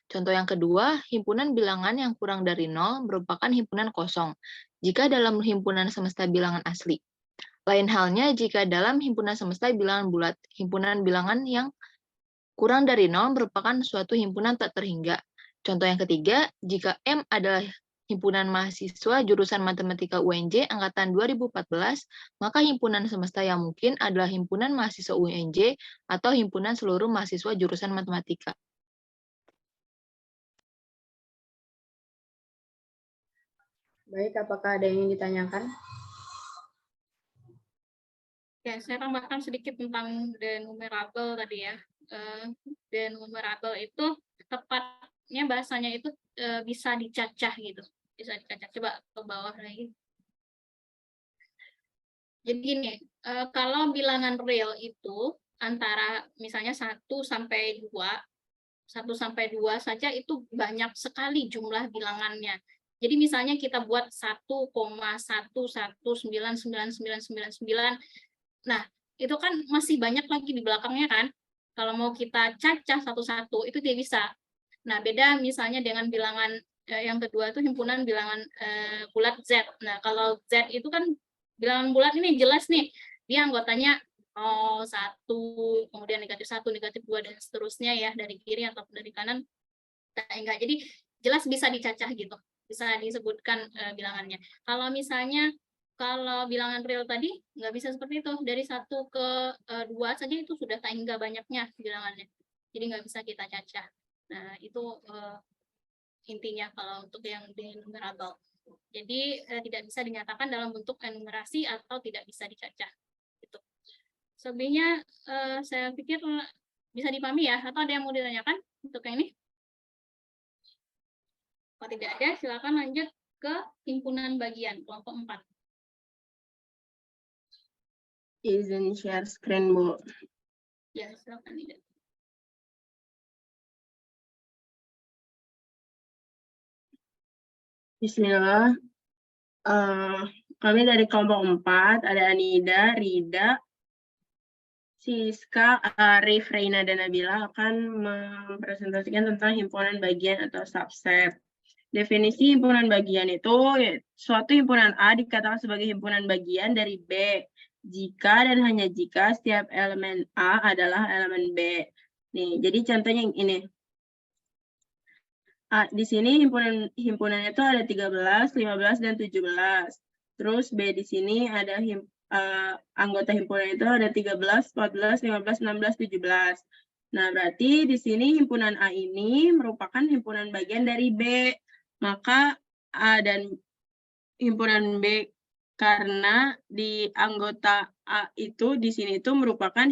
Contoh yang kedua, himpunan bilangan yang kurang dari 0 merupakan himpunan kosong, jika dalam himpunan semesta bilangan asli. Lain halnya jika dalam himpunan semesta bilangan bulat, himpunan bilangan yang kurang dari 0 merupakan suatu himpunan tak terhingga. Contoh yang ketiga, jika M adalah himpunan mahasiswa jurusan Matematika UNJ angkatan 2014, maka himpunan semesta yang mungkin adalah himpunan mahasiswa UNJ atau himpunan seluruh mahasiswa jurusan Matematika. Baik, apakah ada yang ingin ditanyakan? Ya, saya tambahkan sedikit tentang denumerable tadi ya. Denumerable itu tepatnya bahasanya itu bisa dicacah gitu. Bisa dicacah. Coba ke bawah lagi. Jadi gini, kalau bilangan real itu antara misalnya 1 sampai 2, 1 sampai 2 saja itu banyak sekali jumlah bilangannya. Jadi misalnya kita buat 1,1119999. Nah, itu kan masih banyak lagi di belakangnya kan. Kalau mau kita cacah satu-satu itu tidak bisa. Nah, beda misalnya dengan bilangan yang kedua itu himpunan bilangan bulat Z. Nah, kalau Z itu kan bilangan bulat ini jelas nih. Dia anggotanya 0, 1, kemudian negatif 1, negatif 2, dan seterusnya ya, dari kiri ataupun dari kanan. Nah, enggak. Jadi jelas bisa dicacah gitu. Bisa disebutkan bilangannya. Kalau misalnya kalau bilangan real tadi nggak bisa seperti itu, dari 1 ke 2 saja itu sudah tak hingga banyaknya bilangannya, jadi nggak bisa kita cacah. Nah, itu intinya kalau untuk yang denumerable. Jadi tidak bisa dinyatakan dalam bentuk enumerasi atau tidak bisa dicacah. Gitu. Selebihnya saya pikir bisa dipahami ya, atau ada yang mau ditanyakan untuk yang ini? Kalau tidak ada, silakan lanjut ke himpunan bagian, kelompok 4. Izin share screen, Bu. Ya, silakan tidak. Bismillah. Kami dari kelompok 4, ada Anida, Rida, Siska, Arif, Reina, dan Nabila akan mempresentasikan tentang himpunan bagian atau subset. Definisi himpunan bagian itu, suatu himpunan A dikatakan sebagai himpunan bagian dari B, jika dan hanya jika setiap elemen A adalah elemen B. Nih, jadi contohnya yang ini. Di sini himpunannya itu ada 13, 15, dan 17. Terus B di sini ada anggota himpunan itu ada 13, 14, 15, 16, 17. Nah, berarti di sini himpunan A ini merupakan himpunan bagian dari B. Maka A dan himpunan B, karena di anggota A itu di sini itu merupakan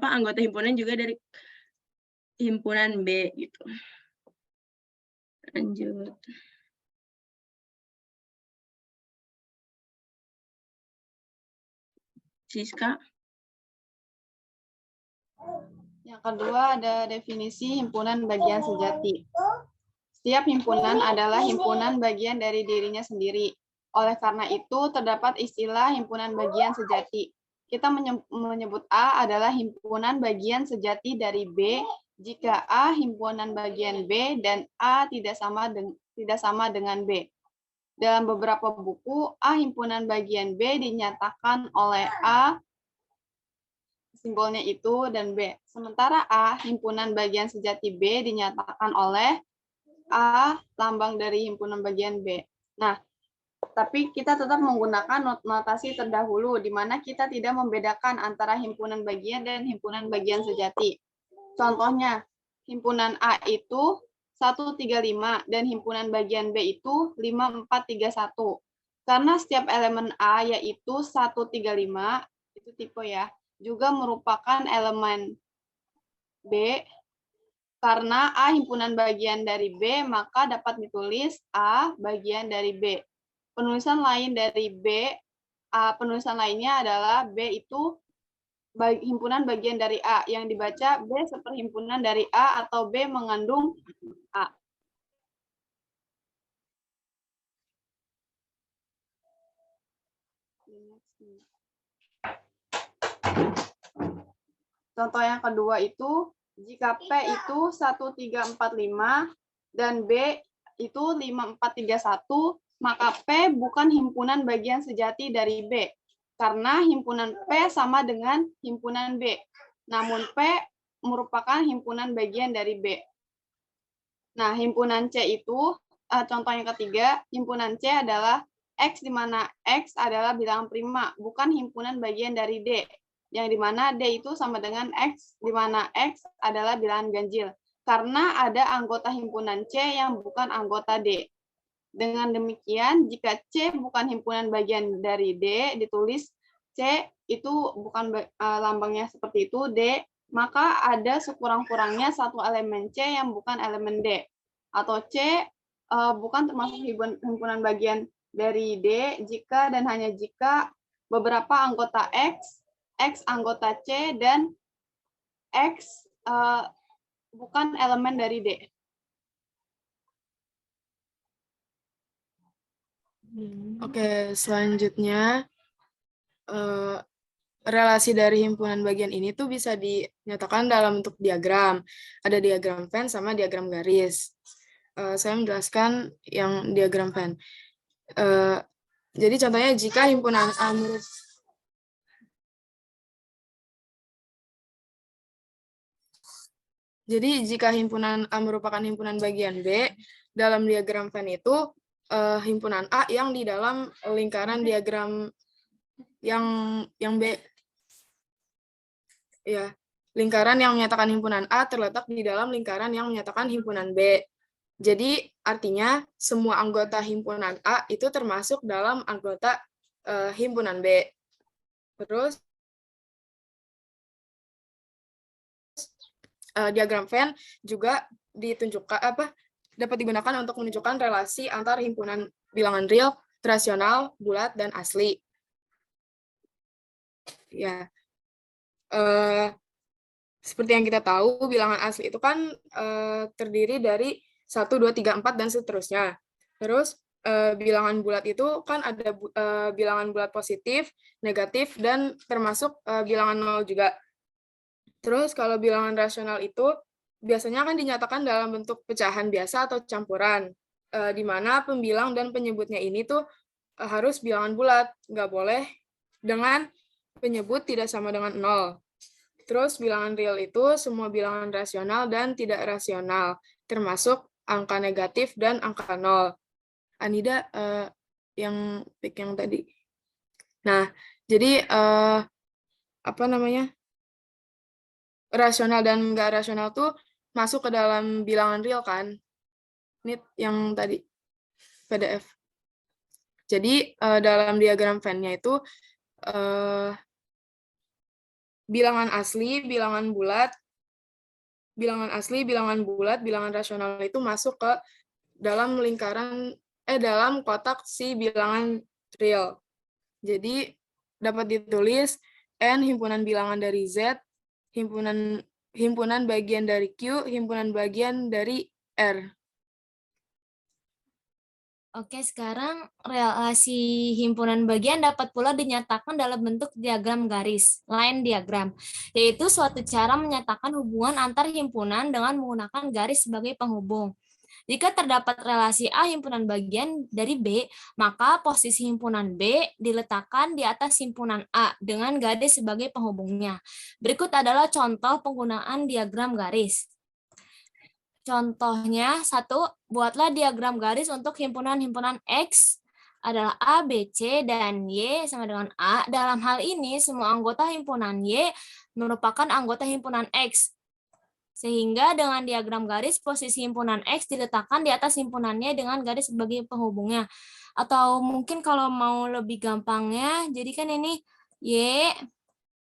anggota himpunan juga dari himpunan B gitu. Lanjut. Siska. Yang kedua ada definisi himpunan bagian sejati. Setiap himpunan adalah himpunan bagian dari dirinya sendiri. Oleh karena itu, terdapat istilah himpunan bagian sejati. Kita menyebut A adalah himpunan bagian sejati dari B jika A himpunan bagian B dan A tidak sama dengan B. Dalam beberapa buku, A himpunan bagian B dinyatakan oleh A, simbolnya itu, dan B. Sementara A himpunan bagian sejati B dinyatakan oleh A, lambang dari himpunan bagian B. Nah, tapi kita tetap menggunakan notasi terdahulu, di mana kita tidak membedakan antara himpunan bagian dan himpunan bagian sejati. Contohnya, himpunan A itu 135 dan himpunan bagian B itu 5431. Karena setiap elemen A yaitu 135, itu tipe ya, juga merupakan elemen B. Karena A himpunan bagian dari B, maka dapat ditulis A bagian dari B. Penulisan lain dari B, penulisan lainnya adalah B itu himpunan bagian dari A yang dibaca B seperhimpunan dari A atau B mengandung A. Contoh yang kedua itu, jika P itu 1345 dan B itu 5431, maka P bukan himpunan bagian sejati dari B. Karena himpunan P sama dengan himpunan B. Namun P merupakan himpunan bagian dari B. Nah, himpunan C itu, contoh yang ketiga, himpunan C adalah X di mana X adalah bilangan prima, bukan himpunan bagian dari D. Yang di mana D itu sama dengan X, di mana X adalah bilangan ganjil. Karena ada anggota himpunan C yang bukan anggota D. Dengan demikian, jika C bukan himpunan bagian dari D, ditulis C itu bukan lambangnya seperti itu, D, maka ada sekurang-kurangnya satu elemen C yang bukan elemen D. Atau C bukan termasuk himpunan bagian dari D jika dan hanya jika beberapa anggota X, X anggota C, dan X bukan elemen dari D. Oke, selanjutnya relasi dari himpunan bagian ini tuh bisa dinyatakan dalam bentuk diagram. Ada diagram Venn sama diagram garis. Saya menjelaskan yang diagram Venn. Jadi contohnya jika himpunan A merupakan himpunan bagian B, dalam diagram Venn itu himpunan A yang di dalam lingkaran diagram yang B. Ya, lingkaran yang menyatakan himpunan A terletak di dalam lingkaran yang menyatakan himpunan B. Jadi artinya semua anggota himpunan A itu termasuk dalam anggota himpunan B. Terus diagram Venn juga dapat digunakan untuk menunjukkan relasi antar himpunan bilangan real, rasional, bulat, dan asli. Ya, seperti yang kita tahu, bilangan asli itu kan terdiri dari 1, 2, 3, 4, dan seterusnya. Terus bilangan bulat itu kan ada bilangan bulat positif, negatif, dan termasuk bilangan nol juga. Terus kalau bilangan rasional itu biasanya kan dinyatakan dalam bentuk pecahan biasa atau campuran, di mana pembilang dan penyebutnya ini tuh harus bilangan bulat, nggak boleh dengan penyebut tidak sama dengan 0. Terus bilangan real itu semua bilangan rasional dan tidak rasional, termasuk angka negatif dan angka 0. Anida yang pick yang tadi. Nah, jadi rasional dan nggak rasional tuh masuk ke dalam bilangan real kan? Ini yang tadi PDF. Jadi dalam diagram Venn-nya itu bilangan asli, bilangan bulat, bilangan rasional itu masuk ke dalam lingkaran dalam kotak si bilangan real. Jadi dapat ditulis N himpunan bilangan dari Z, himpunan bagian dari Q, himpunan bagian dari R. Oke, sekarang relasi himpunan bagian dapat pula dinyatakan dalam bentuk diagram garis, line diagram, yaitu suatu cara menyatakan hubungan antar himpunan dengan menggunakan garis sebagai penghubung. Jika terdapat relasi A himpunan bagian dari B, maka posisi himpunan B diletakkan di atas himpunan A dengan garis sebagai penghubungnya. Berikut adalah contoh penggunaan diagram garis. Contohnya, 1, buatlah diagram garis untuk himpunan-himpunan X adalah A, B, C, dan Y sama dengan A. Dalam hal ini, semua anggota himpunan Y merupakan anggota himpunan X. Sehingga dengan diagram garis, posisi himpunan X diletakkan di atas himpunannya dengan garis sebagai penghubungnya. Atau mungkin kalau mau lebih gampangnya, jadi kan ini Y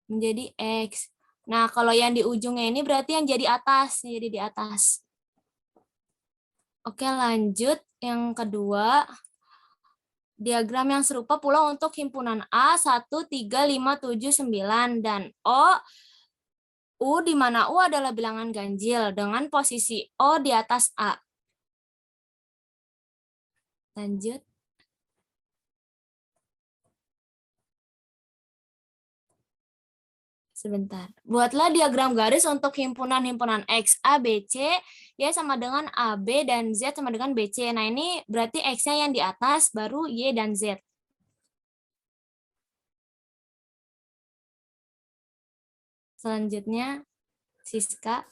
menjadi X. Nah, kalau yang di ujungnya ini berarti yang jadi atas, jadi di atas. Oke, lanjut yang kedua. Diagram yang serupa pula untuk himpunan A 1, 3, 5, 7, 9 dan U di mana U adalah bilangan ganjil dengan posisi O di atas A. Lanjut. Sebentar. Buatlah diagram garis untuk himpunan-himpunan X, A, B, C, Y sama dengan A, B, dan Z sama dengan BC. Nah, ini berarti X-nya yang di atas, baru Y dan Z. Selanjutnya, Siska.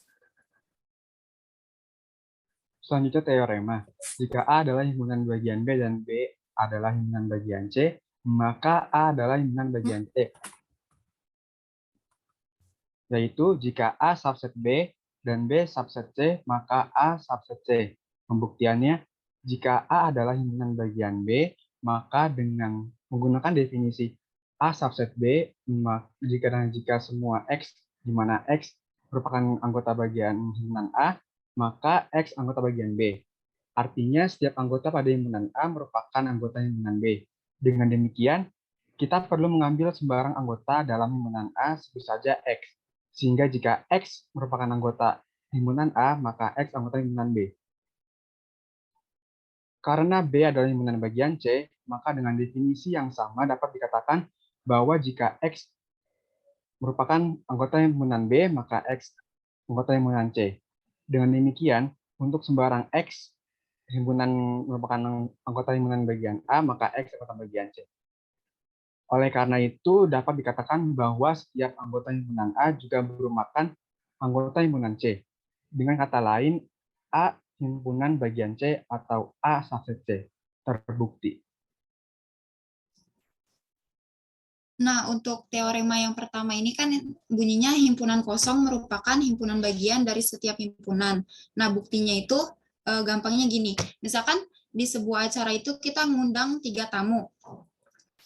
Selanjutnya teorema. Jika A adalah himpunan bagian B dan B adalah himpunan bagian C, maka A adalah himpunan bagian C. Yaitu jika A subset B dan B subset C, maka A subset C. Pembuktiannya, jika A adalah himpunan bagian B, maka dengan menggunakan definisi A subset B, jika semua X, di mana X merupakan anggota bagian himpunan A, maka X anggota bagian B. Artinya setiap anggota pada himpunan A merupakan anggota himpunan B. Dengan demikian, kita perlu mengambil sembarang anggota dalam himpunan A sebut saja X. Sehingga jika X merupakan anggota himpunan A, maka X anggota himpunan B. Karena B adalah himpunan bagian C, maka dengan definisi yang sama dapat dikatakan bahwa jika X merupakan anggota himpunan B, maka X anggota himpunan C. Dengan demikian, untuk sembarang X merupakan anggota himpunan bagian A, maka X anggota bagian C. Oleh karena itu, dapat dikatakan bahwa setiap anggota himpunan A juga merupakan anggota himpunan C. Dengan kata lain, A himpunan bagian C atau A subset C terbukti. Nah, untuk teorema yang pertama ini kan bunyinya himpunan kosong merupakan himpunan bagian dari setiap himpunan. Nah, buktinya itu gampangnya gini. Misalkan di sebuah acara itu kita ngundang 3 tamu.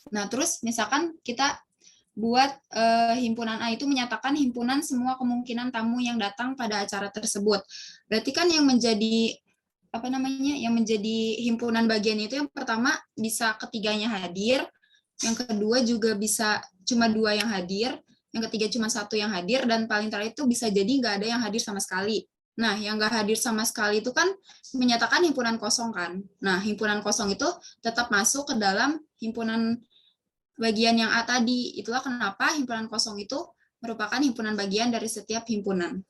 Nah, terus misalkan kita buat himpunan A itu menyatakan himpunan semua kemungkinan tamu yang datang pada acara tersebut. Berarti kan yang menjadi yang menjadi himpunan bagian itu yang pertama bisa ketiganya hadir, yang kedua juga bisa cuma 2 yang hadir, yang ketiga cuma 1 yang hadir, dan paling terakhir itu bisa jadi nggak ada yang hadir sama sekali. Nah, yang nggak hadir sama sekali itu kan menyatakan himpunan kosong kan. Nah, himpunan kosong itu tetap masuk ke dalam himpunan bagian yang A tadi. Itulah kenapa himpunan kosong itu merupakan himpunan bagian dari setiap himpunan.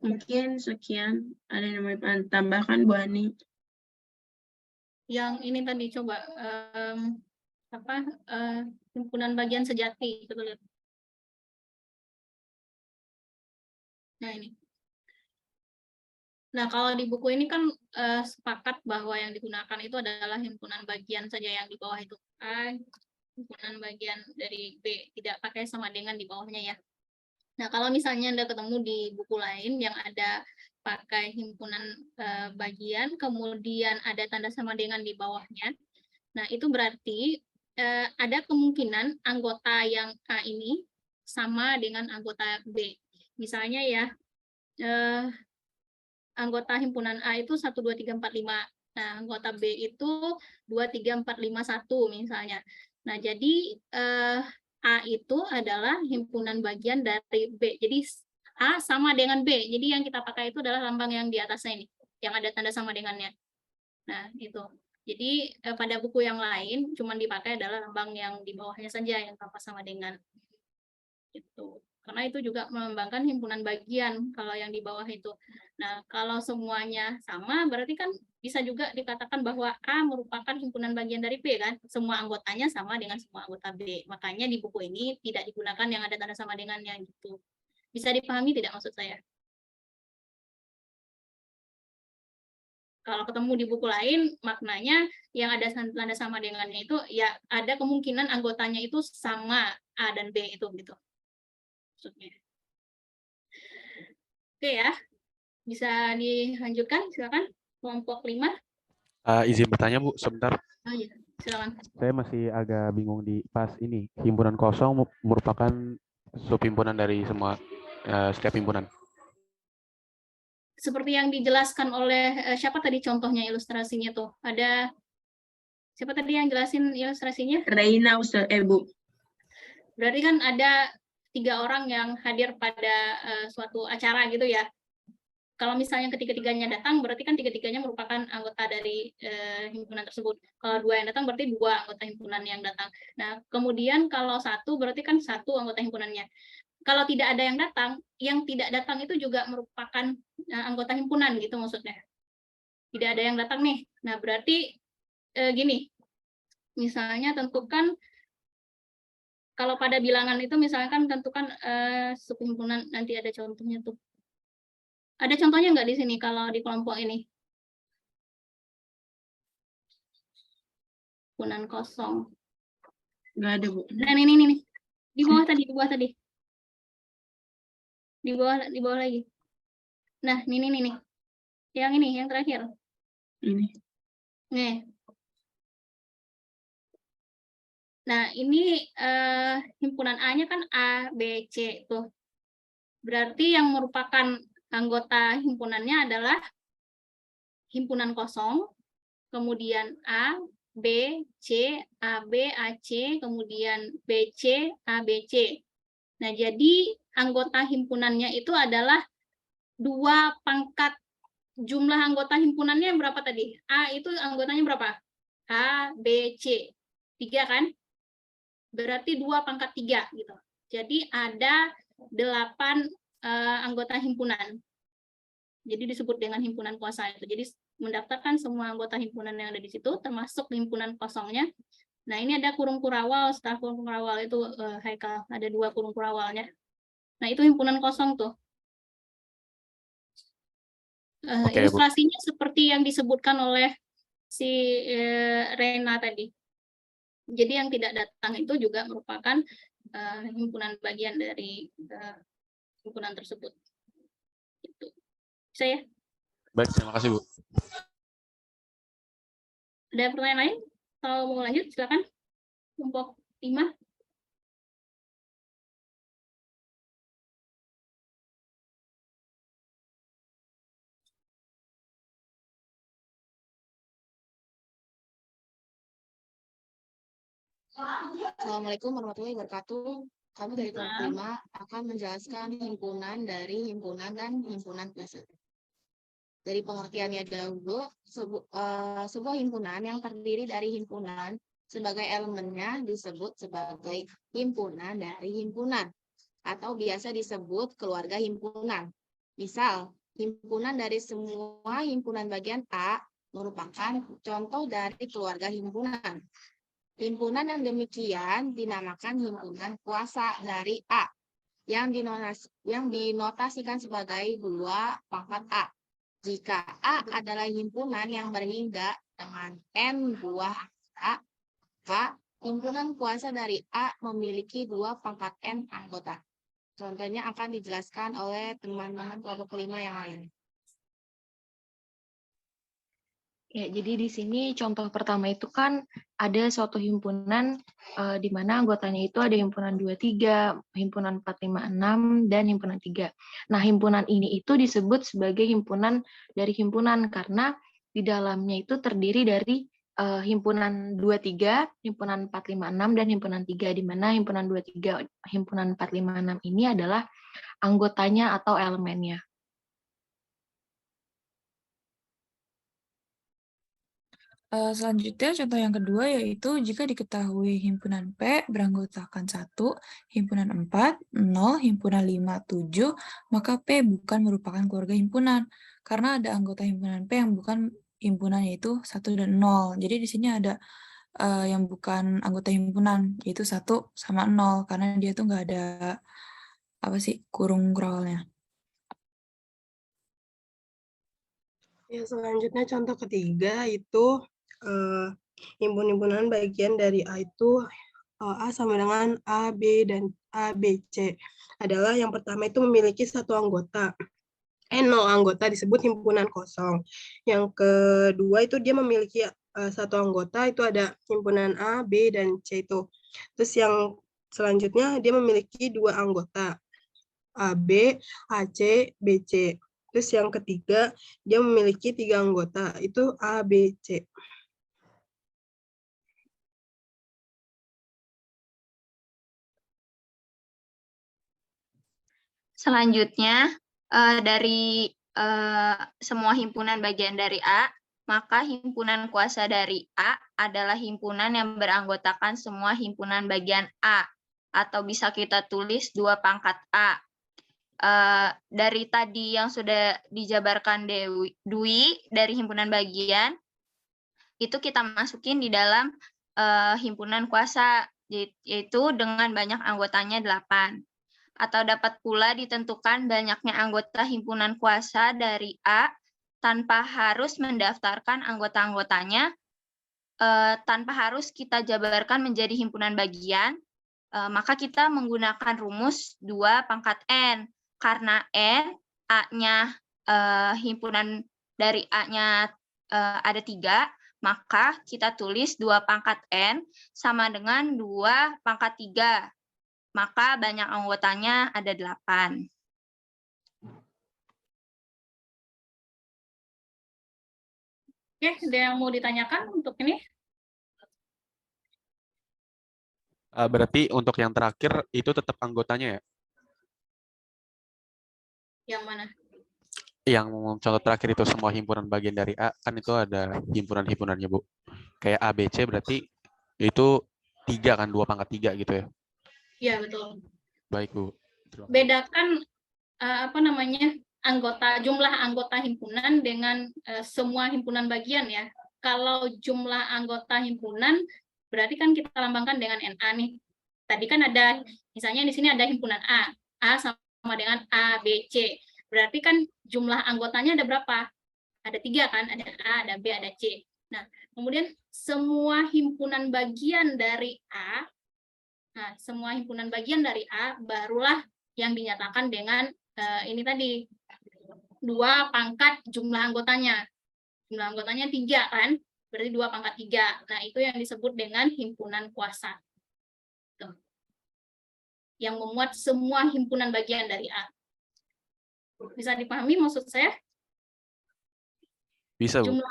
Mungkin sekian. Ada yang mau tambahkan, Bu Ani? Yang ini tadi coba himpunan bagian sejati, betul ya? Nah ini. Nah kalau di buku ini kan sepakat bahwa yang digunakan itu adalah himpunan bagian saja, yang di bawah itu A, himpunan bagian dari B, tidak pakai sama dengan di bawahnya ya. Nah kalau misalnya Anda ketemu di buku lain yang ada pakai himpunan bagian, kemudian ada tanda sama dengan di bawahnya, nah itu berarti ada kemungkinan anggota yang A ini sama dengan anggota B. Misalnya ya, anggota himpunan A itu 1, 2, 3, 4, 5. Nah, anggota B itu 2, 3, 4, 5, 1 misalnya. Nah, jadi A itu adalah himpunan bagian dari B. Jadi A sama dengan B. Jadi yang kita pakai itu adalah lambang yang di atasnya ini, yang ada tanda sama dengannya. Nah, itu. Jadi pada buku yang lain cuma dipakai adalah lambang yang di bawahnya saja yang tanpa sama dengan. Itu. Karena itu juga melambangkan himpunan bagian kalau yang di bawah itu. Nah, kalau semuanya sama berarti kan bisa juga dikatakan bahwa A merupakan himpunan bagian dari B kan. Semua anggotanya sama dengan semua anggota B. Makanya di buku ini tidak digunakan yang ada tanda sama dengannya gitu. Bisa dipahami tidak maksud saya? Kalau ketemu di buku lain, maknanya yang ada tanda sama dengannya itu ya ada kemungkinan anggotanya itu sama A dan B itu gitu. Maksudnya. Oke ya, bisa dilanjutkan, silakan kelompok 5. Izin bertanya Bu, sebentar. Oh iya, silakan. Saya masih agak bingung di pas ini. Himpunan kosong merupakan subhimpunan dari semua setiap himpunan. seperti yang dijelaskan oleh siapa tadi contohnya ilustrasinya tuh? Ada siapa tadi yang jelasin ilustrasinya? Reina Bu. Berarti kan ada 3 orang yang hadir pada suatu acara gitu ya. Kalau misalnya ketiga-tiganya datang, berarti kan tiga-tiganya merupakan anggota dari himpunan tersebut. Kalau 2 yang datang, berarti 2 anggota himpunan yang datang. Nah, kemudian kalau 1, berarti kan 1 anggota himpunannya. Kalau tidak ada yang tidak datang itu juga merupakan anggota himpunan gitu maksudnya. Tidak ada yang datang nih. Nah, berarti gini, misalnya tentukan, kalau pada bilangan itu misalkan tentukan subhimpunan, nanti ada contohnya tuh. Ada contohnya nggak di sini kalau di kelompok ini? Himpunan kosong. Nggak ada, Bu. Dan ini. Di bawah tadi. Di bawah lagi. Nah, ini. Yang terakhir. Ini. Nih. Nah, ini himpunan A-nya kan A, B, C tuh. Berarti yang merupakan anggota himpunannya adalah himpunan kosong, kemudian A, B, C, AB, AC, kemudian BC, ABC. Nah, jadi anggota himpunannya itu adalah 2 pangkat jumlah anggota himpunannya berapa tadi? A itu anggotanya berapa? A, B, C. 3 kan? Berarti 2 pangkat 3 gitu. Jadi ada 8 anggota himpunan. Jadi disebut dengan himpunan kuasa itu. Jadi mendaftarkan semua anggota himpunan yang ada di situ, termasuk himpunan kosongnya. Nah, ini ada kurung kurawal, setelah kurung kurawal itu Haikal, ada 2 kurung kurawalnya. Nah, itu himpunan kosong tuh. Ilustrasinya seperti yang disebutkan oleh si Rena tadi. Jadi yang tidak datang itu juga merupakan himpunan bagian dari himpunan tersebut. Itu. Bisa ya? Baik, terima kasih, Bu. Ada pertanyaan lain? Kalau mau lanjut, silakan. Kelompok 5. Assalamualaikum warahmatullahi wabarakatuh. Kami dari kelompok 5 akan menjelaskan himpunan dari himpunan dan himpunan plus. Dari pengertiannya dahulu, sebuah himpunan yang terdiri dari himpunan sebagai elemennya disebut sebagai himpunan dari himpunan atau biasa disebut keluarga himpunan. Misal, himpunan dari semua himpunan bagian A merupakan contoh dari keluarga himpunan. Himpunan yang demikian dinamakan himpunan kuasa dari A yang dinotasikan sebagai 2 pangkat A. Jika A adalah himpunan yang berhingga dengan N buah A, maka himpunan kuasa dari A memiliki 2 pangkat N anggota. Contohnya akan dijelaskan oleh teman-teman kelompok 5 yang lain. Ya, jadi di sini contoh pertama itu kan ada suatu himpunan di mana anggotanya itu ada himpunan 23, himpunan 456, dan himpunan 3. Nah, himpunan ini itu disebut sebagai himpunan dari himpunan karena di dalamnya itu terdiri dari himpunan 23, himpunan 456, dan himpunan 3, di mana himpunan 23, himpunan 456 ini adalah anggotanya atau elemennya. Selanjutnya, contoh yang kedua yaitu jika diketahui himpunan P beranggotakan 1, himpunan 4, 0, himpunan 5, 7, maka P bukan merupakan keluarga himpunan. Karena ada anggota himpunan P yang bukan himpunan yaitu 1 dan 0. Jadi di sini ada yang bukan anggota himpunan yaitu 1 sama 0 karena dia tuh nggak ada kurung kurawalnya. Ya, selanjutnya contoh ketiga itu himpunan bagian dari A itu A sama dengan A, B, dan A, B, C. Adalah yang pertama itu memiliki 1 anggota. 0 anggota disebut himpunan kosong. Yang kedua itu dia memiliki 1 anggota, itu ada himpunan A, B, dan C itu. Terus yang selanjutnya dia memiliki 2 anggota. A, B, AC, BC. Terus yang ketiga, dia memiliki 3 anggota, itu A, B, C. Selanjutnya, dari semua himpunan bagian dari A, maka himpunan kuasa dari A adalah himpunan yang beranggotakan semua himpunan bagian A, atau bisa kita tulis 2 pangkat A. Dari tadi yang sudah dijabarkan Dwi dari himpunan bagian, itu kita masukin di dalam himpunan kuasa, yaitu dengan banyak anggotanya 8. Atau dapat pula ditentukan banyaknya anggota himpunan kuasa dari A tanpa harus mendaftarkan anggota-anggotanya, tanpa harus kita jabarkan menjadi himpunan bagian, maka kita menggunakan rumus 2 pangkat N. Karena N, A-nya himpunan dari A-nya ada 3, maka kita tulis 2 pangkat N sama dengan 2 pangkat 3. Maka banyak anggotanya ada 8. Oke, ada yang mau ditanyakan untuk ini? Berarti untuk yang terakhir itu tetap anggotanya ya? Yang mana? Yang contoh terakhir itu semua himpunan bagian dari A, kan itu ada himpunan-himpunannya, Bu. Kayak A, B, C berarti itu 3 kan, 2 pangkat 3 gitu ya? Iya, betul. Baik, Bu. Bedakan jumlah anggota himpunan dengan semua himpunan bagian ya. Kalau jumlah anggota himpunan berarti kan kita lambangkan dengan NA nih. Tadi kan ada, misalnya di sini ada himpunan A. A sama dengan A, B, C. Berarti kan jumlah anggotanya ada berapa? Ada 3 kan? Ada A, ada B, ada C. Nah, kemudian semua himpunan bagian dari A, semua himpunan bagian dari A barulah yang dinyatakan dengan ini tadi 2 pangkat jumlah anggotanya. Jumlah anggotanya 3 kan? Berarti 2 pangkat 3. Nah, itu yang disebut dengan himpunan kuasa. Tuh. Yang memuat semua himpunan bagian dari A. Bisa dipahami maksud saya? Bisa, Bu. Ibu,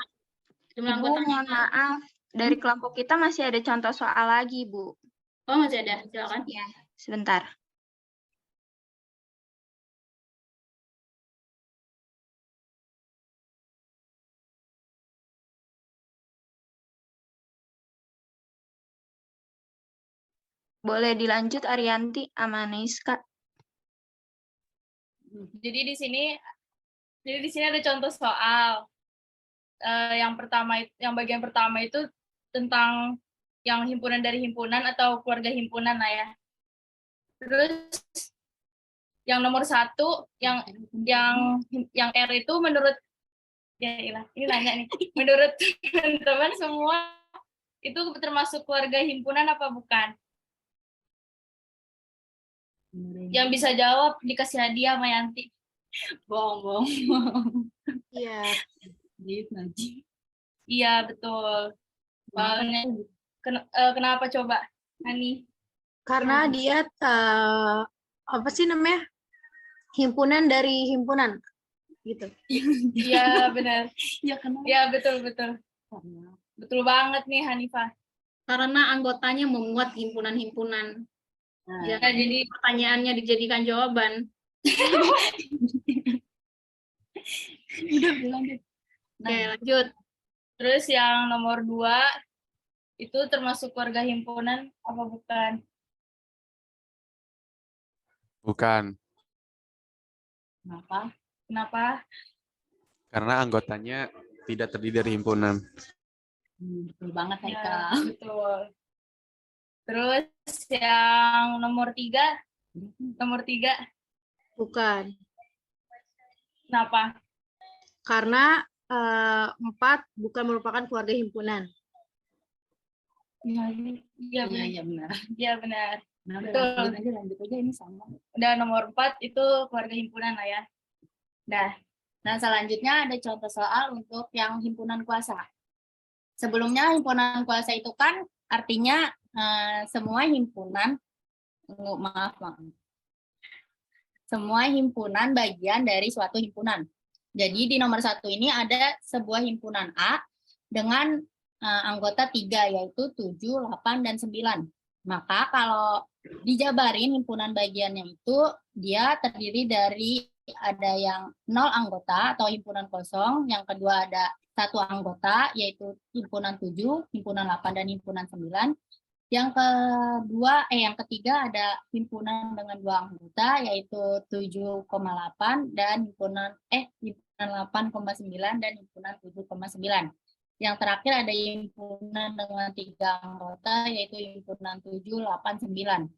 Jumlah anggotanya. mohon maaf, dari kelompok kita masih ada contoh soal lagi, Bu. Oh, masih ada. Silakan. Ya, sebentar. Boleh dilanjut Arianti sama Naiska. Jadi di sini ada contoh soal. Yang bagian pertama itu tentang yang himpunan dari himpunan atau keluarga himpunan lah ya. Terus yang nomor 1 yang R itu menurut ini nanya nih. Menurut teman-teman semua itu termasuk keluarga himpunan apa bukan? Yang bisa jawab dikasih hadiah sama Yanti. Bohong. Iya. Iya, betul. Soalnya kenapa coba, Hani? Karena dia apa sih namanya? Himpunan dari himpunan. Gitu. Iya, benar. Iya, betul. Betul banget nih, Hanifah. Karena anggotanya memuat himpunan-himpunan. Ya, jadi pertanyaannya dijadikan jawaban. Udah lanjut. Oke, lanjut. Terus yang nomor 2 itu termasuk keluarga himpunan apa bukan? Bukan. Kenapa? Karena anggotanya tidak terdiri dari himpunan. Betul banget, Haika. Ya, betul. Terus yang nomor 3? Bukan. Kenapa? Karena 4 bukan merupakan keluarga himpunan. Iya benar. Iya benar. Betul. Lanjut aja ini sama. Udah nomor 4 itu keluarga himpunan lah ya. Nah, selanjutnya ada contoh soal untuk yang himpunan kuasa. Sebelumnya himpunan kuasa itu kan artinya semua himpunan, semua himpunan bagian dari suatu himpunan. Jadi di nomor 1 ini ada sebuah himpunan A dengan anggota 3, yaitu 7, 8, dan 9. Maka kalau dijabarin himpunan bagiannya itu, dia terdiri dari ada yang 0 anggota atau himpunan kosong, yang kedua ada 1 anggota, yaitu himpunan 7, himpunan 8, dan himpunan 9. Yang ketiga ada himpunan dengan 2 anggota, yaitu 7,8 dan himpunan 8,9 dan himpunan 7,9. Yang terakhir ada himpunan dengan 3 anggota, yaitu himpunan 7, 8, 9.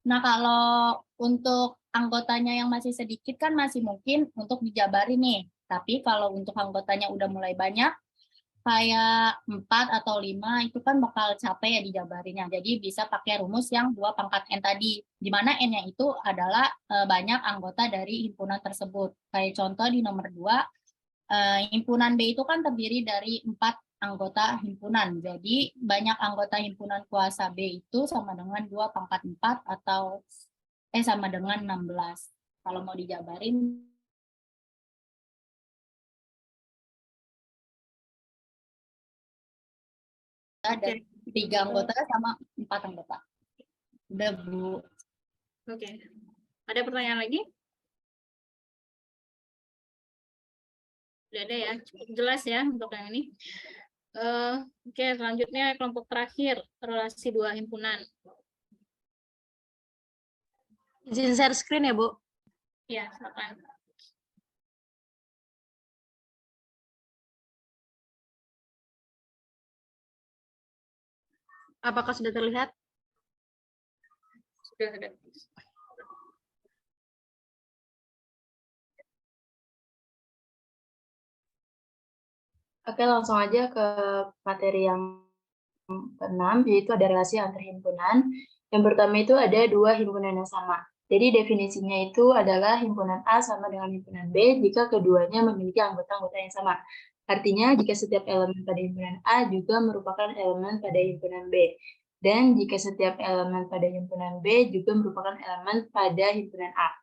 Nah, kalau untuk anggotanya yang masih sedikit kan masih mungkin untuk dijabarin nih. Tapi kalau untuk anggotanya udah mulai banyak, kayak 4 atau 5 itu kan bakal capek ya dijabarinnya. Jadi bisa pakai rumus yang 2 pangkat N tadi, di mana N-nya itu adalah banyak anggota dari himpunan tersebut. Kayak contoh di nomor 2, himpunan B itu kan terdiri dari 4 anggota himpunan. Jadi banyak anggota himpunan kuasa B itu sama dengan 2 pangkat 4 atau sama dengan 16. Kalau mau dijabarin ada 3 anggota sama 4 anggota. Udah, Bu. Oke. Ada pertanyaan lagi? Udah ada ya, cukup jelas ya untuk yang ini. Oke, selanjutnya kelompok terakhir, relasi 2 himpunan. Izin share screen ya, Bu. Ya, silakan. Apakah sudah terlihat? Sudah ada. Oke, langsung aja ke materi yang ke-6, yaitu ada relasi antar himpunan. Yang pertama itu ada 2 himpunan yang sama. Jadi definisinya itu adalah himpunan A sama dengan himpunan B jika keduanya memiliki anggota-anggota yang sama. Artinya jika setiap elemen pada himpunan A juga merupakan elemen pada himpunan B. Dan jika setiap elemen pada himpunan B juga merupakan elemen pada himpunan A.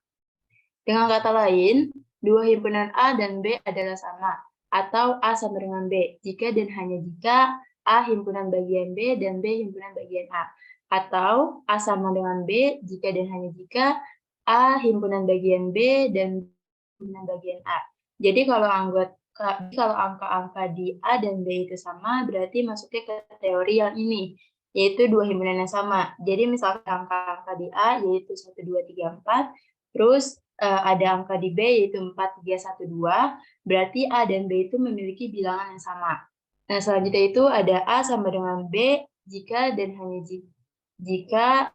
Dengan kata lain, 2 himpunan A dan B adalah sama, atau A sama dengan B, jika dan hanya jika A himpunan bagian B dan B himpunan bagian A. Atau A sama dengan B, jika dan hanya jika A himpunan bagian B dan B himpunan bagian A. Jadi kalau angka-angka di A dan B itu sama, berarti masuknya ke teori yang ini, yaitu 2 himpunan yang sama. Jadi misalkan angka-angka di A yaitu 1, 2, 3, 4, terus ada angka di B yaitu 4, 3, 1, 2, berarti A dan B itu memiliki bilangan yang sama. Nah, selanjutnya itu ada A sama dengan B jika dan hanya jika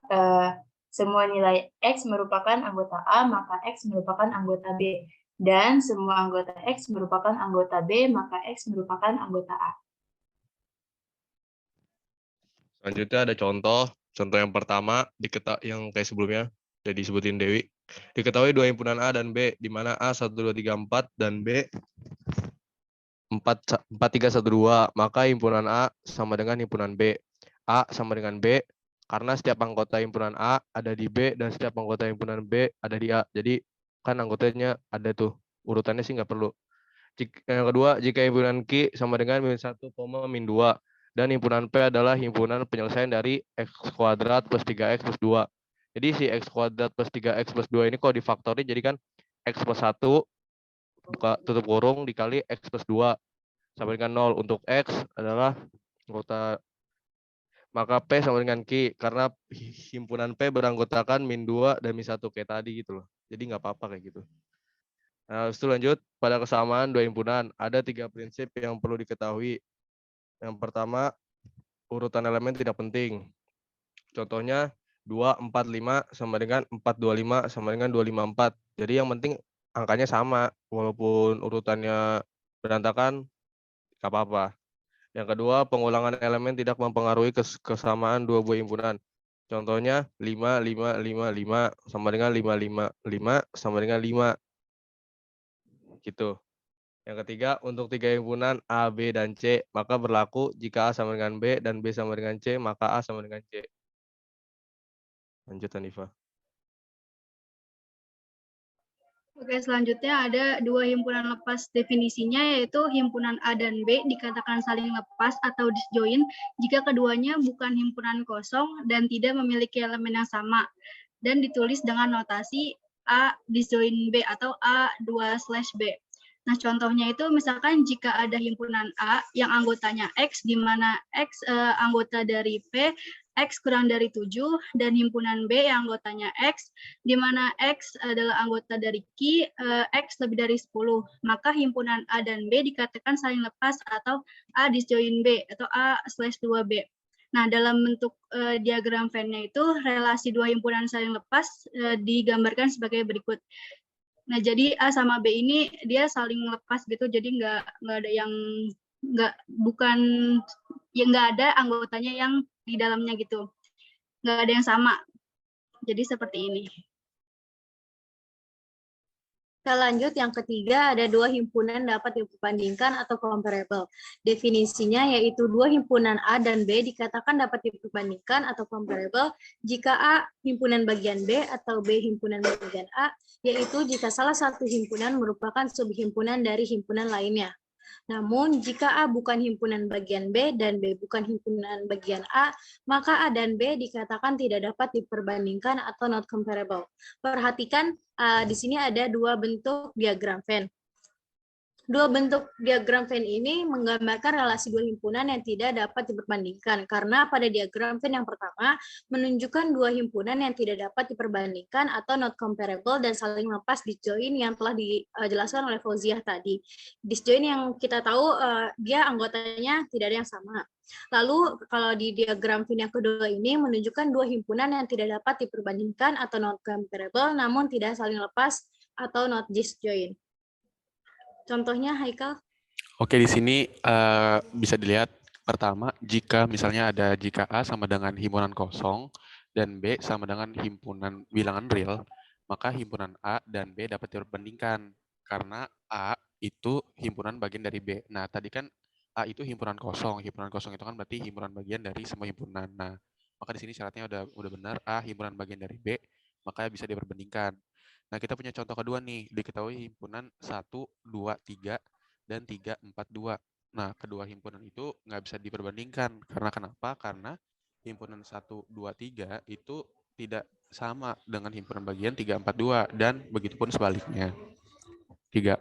semua nilai X merupakan anggota A, maka X merupakan anggota B. Dan semua anggota X merupakan anggota B, maka X merupakan anggota A. Selanjutnya ada contoh. Contoh yang pertama, yang kayak sebelumnya, udah disebutin Dewi. Diketahui 2 himpunan A dan B, di mana A 1, 2, 3, 4 dan B 4, 3, 1, 2. Maka himpunan A sama dengan himpunan B. A sama dengan B, karena setiap anggota himpunan A ada di B dan setiap anggota himpunan B ada di A. Jadi kan anggotanya ada tuh. Urutannya sih nggak perlu. Yang kedua, jika himpunan Q sama dengan min 1, min 2. Dan himpunan P adalah himpunan penyelesaian dari X kuadrat plus 3X plus 2. Jadi si X kuadrat plus 3X plus 2 ini kalau difaktori jadi kan X plus 1 buka tutup kurung dikali X plus 2 sama dengan 0. Untuk X adalah anggota, maka P sama dengan Q karena himpunan P beranggotakan min 2 dan min 1 kayak tadi gitu loh. Jadi nggak apa-apa kayak gitu. Nah, setelah lanjut pada kesamaan 2 himpunan ada 3 prinsip yang perlu diketahui. Yang pertama, urutan elemen tidak penting. Contohnya 2, 4, 5 sama dengan 4, 2, 5 sama dengan 2, 5, 4. Jadi yang penting angkanya sama. Walaupun urutannya berantakan, nggak apa-apa. Yang kedua, pengulangan elemen tidak mempengaruhi kesamaan 2 buah himpunan. Contohnya 5, 5, 5, 5 sama dengan 5, 5, 5 sama dengan 5. Gitu. Yang ketiga, untuk 3 himpunan A, B, dan C, maka berlaku jika A sama dengan B dan B sama dengan C, maka A sama dengan C. Lanjut, Hanifa. Oke, selanjutnya ada dua himpunan lepas definisinya, yaitu himpunan A dan B dikatakan saling lepas atau disjoin jika keduanya bukan himpunan kosong dan tidak memiliki elemen yang sama, dan ditulis dengan notasi A disjoin B atau A2/B. Nah, contohnya itu misalkan jika ada himpunan A yang anggotanya X, di mana X anggota dari P, X kurang dari 7, dan himpunan B yang anggotanya X, di mana X adalah anggota dari Q, X lebih dari 10. Maka himpunan A dan B dikatakan saling lepas atau A disjoin B atau A/2B. Nah, dalam bentuk diagram Venn-nya itu, relasi dua himpunan saling lepas digambarkan sebagai berikut. Nah, jadi A sama B ini dia saling lepas gitu, jadi nggak ada yang nggak ada anggotanya yang di dalamnya gitu, nggak ada yang sama. Jadi seperti ini. Kita lanjut, yang ketiga ada dua himpunan dapat diperbandingkan atau comparable. Definisinya yaitu dua himpunan A dan B dikatakan dapat diperbandingkan atau comparable jika A himpunan bagian B atau B himpunan bagian A, yaitu jika salah satu himpunan merupakan subhimpunan dari himpunan lainnya. Namun, jika A bukan himpunan bagian B dan B bukan himpunan bagian A, maka A dan B dikatakan tidak dapat diperbandingkan atau not comparable. Perhatikan, di sini ada dua bentuk diagram Venn. Dua bentuk diagram Venn ini menggambarkan relasi dua himpunan yang tidak dapat diperbandingkan, karena pada diagram Venn yang pertama menunjukkan dua himpunan yang tidak dapat diperbandingkan atau not comparable dan saling lepas disjoin yang telah dijelaskan oleh Fauziah tadi. Disjoin yang kita tahu dia anggotanya tidak ada yang sama. Lalu kalau di diagram Venn yang kedua ini menunjukkan dua himpunan yang tidak dapat diperbandingkan atau not comparable namun tidak saling lepas atau not disjoin. Contohnya, Haikal? Oke, di sini bisa dilihat pertama, jika misalnya jika A sama dengan himpunan kosong dan B sama dengan himpunan bilangan real, maka himpunan A dan B dapat diperbandingkan karena A itu himpunan bagian dari B. Nah, tadi kan A itu himpunan kosong itu kan berarti himpunan bagian dari semua himpunan. Nah, maka di sini syaratnya udah benar, A himpunan bagian dari B, maka bisa diperbandingkan. Nah, kita punya contoh kedua nih, diketahui himpunan 1, 2, 3, dan 3, 4, 2. Nah, kedua himpunan itu nggak bisa diperbandingkan. Karena kenapa? Karena himpunan 1, 2, 3 itu tidak sama dengan himpunan bagian 3, 4, 2. Dan begitupun sebaliknya.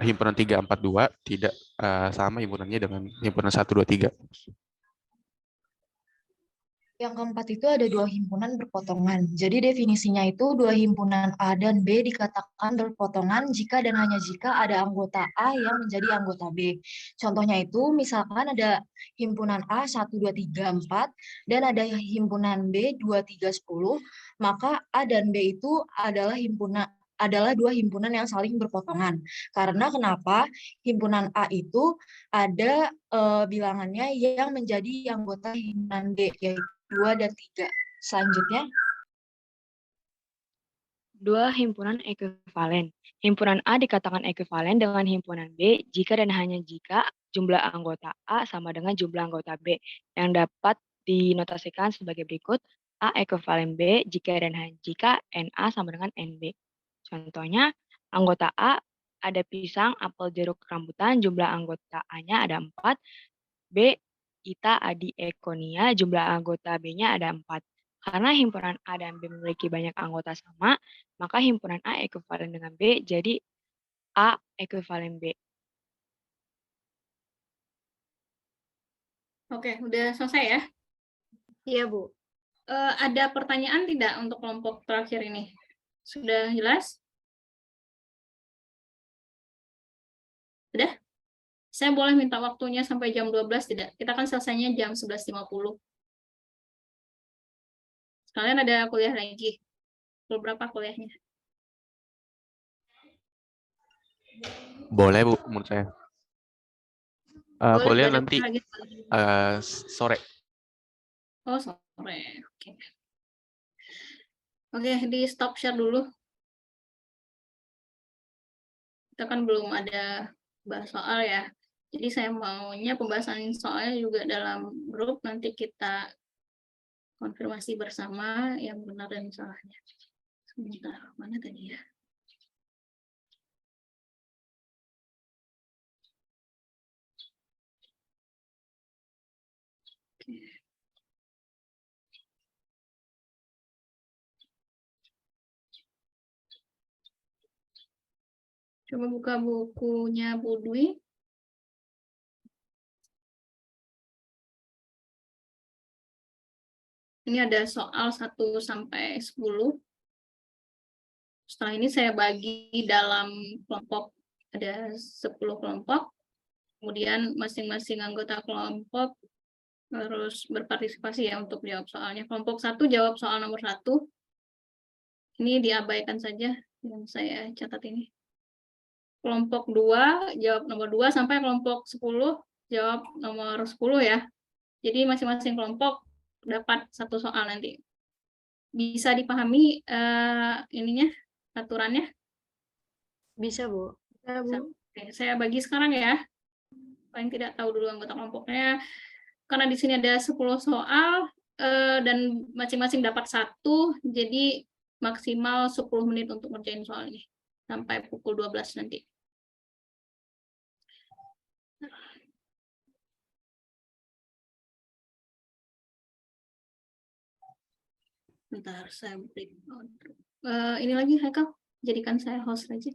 Himpunan 3, 4, 2 tidak sama himpunannya dengan himpunan 1, 2, 3. Yang keempat itu ada dua himpunan berpotongan. Jadi definisinya itu dua himpunan A dan B dikatakan berpotongan jika dan hanya jika ada anggota A yang menjadi anggota B. Contohnya itu misalkan ada himpunan A 1, 2, 3, 4 dan ada himpunan B 2, 3, 10, maka A dan B itu adalah dua himpunan yang saling berpotongan. Karena kenapa? Himpunan A itu ada bilangannya yang menjadi anggota himpunan B, yaitu 2 dan 3. Selanjutnya, Dua himpunan ekuivalen. Himpunan A dikatakan ekuivalen dengan himpunan B jika dan hanya jika jumlah anggota A sama dengan jumlah anggota B, yang dapat dinotasikan sebagai berikut. A ekuivalen B jika dan hanya jika NA sama dengan NB. Contohnya, anggota A ada pisang, apel, jeruk, rambutan, jumlah anggota A-nya ada 4. B, Ita, Adi, Ekonia, jumlah anggota B-nya ada 4. Karena himpunan A dan B memiliki banyak anggota sama, maka himpunan A ekuivalen dengan B, jadi A ekuivalen B. Oke, udah selesai ya? Iya, Bu. Ada pertanyaan tidak untuk kelompok terakhir ini? Sudah jelas? Sudah? Saya boleh minta waktunya sampai jam 12 tidak? Kita kan selesainya jam 11.50. Kalian ada kuliah lagi? Pukul berapa kuliahnya? Boleh, Bu, menurut saya. Kuliah nanti sore. Oh, sore. Oke. Oke, di stop share dulu. Kita kan belum ada bahas soal ya. Jadi saya maunya pembahasan soalnya juga dalam grup, nanti kita konfirmasi bersama yang benar dan salahnya. Sebentar, mana tadi ya? Coba buka bukunya Bu Dwi. Ini ada soal 1 sampai 10. Setelah ini saya bagi dalam kelompok, ada 10 kelompok. Kemudian masing-masing anggota kelompok harus berpartisipasi ya untuk jawab soalnya. Kelompok 1 jawab soal nomor 1. Ini diabaikan saja yang saya catat ini. Kelompok 2 jawab nomor 2 sampai kelompok 10 jawab nomor 10 ya. Jadi masing-masing kelompok dapat 1 soal nanti. Bisa dipahami ininya, aturannya? Bisa, Bu. Bisa, Bu. Oke, saya bagi sekarang ya. Paling tidak tahu dulu anggota kelompoknya. Karena di sini ada 10 soal dan masing-masing dapat 1, jadi maksimal 10 menit untuk ngerjain soal ini sampai pukul 12 nanti. Bentar, saya break. Ini lagi Haikal, jadikan saya host aja.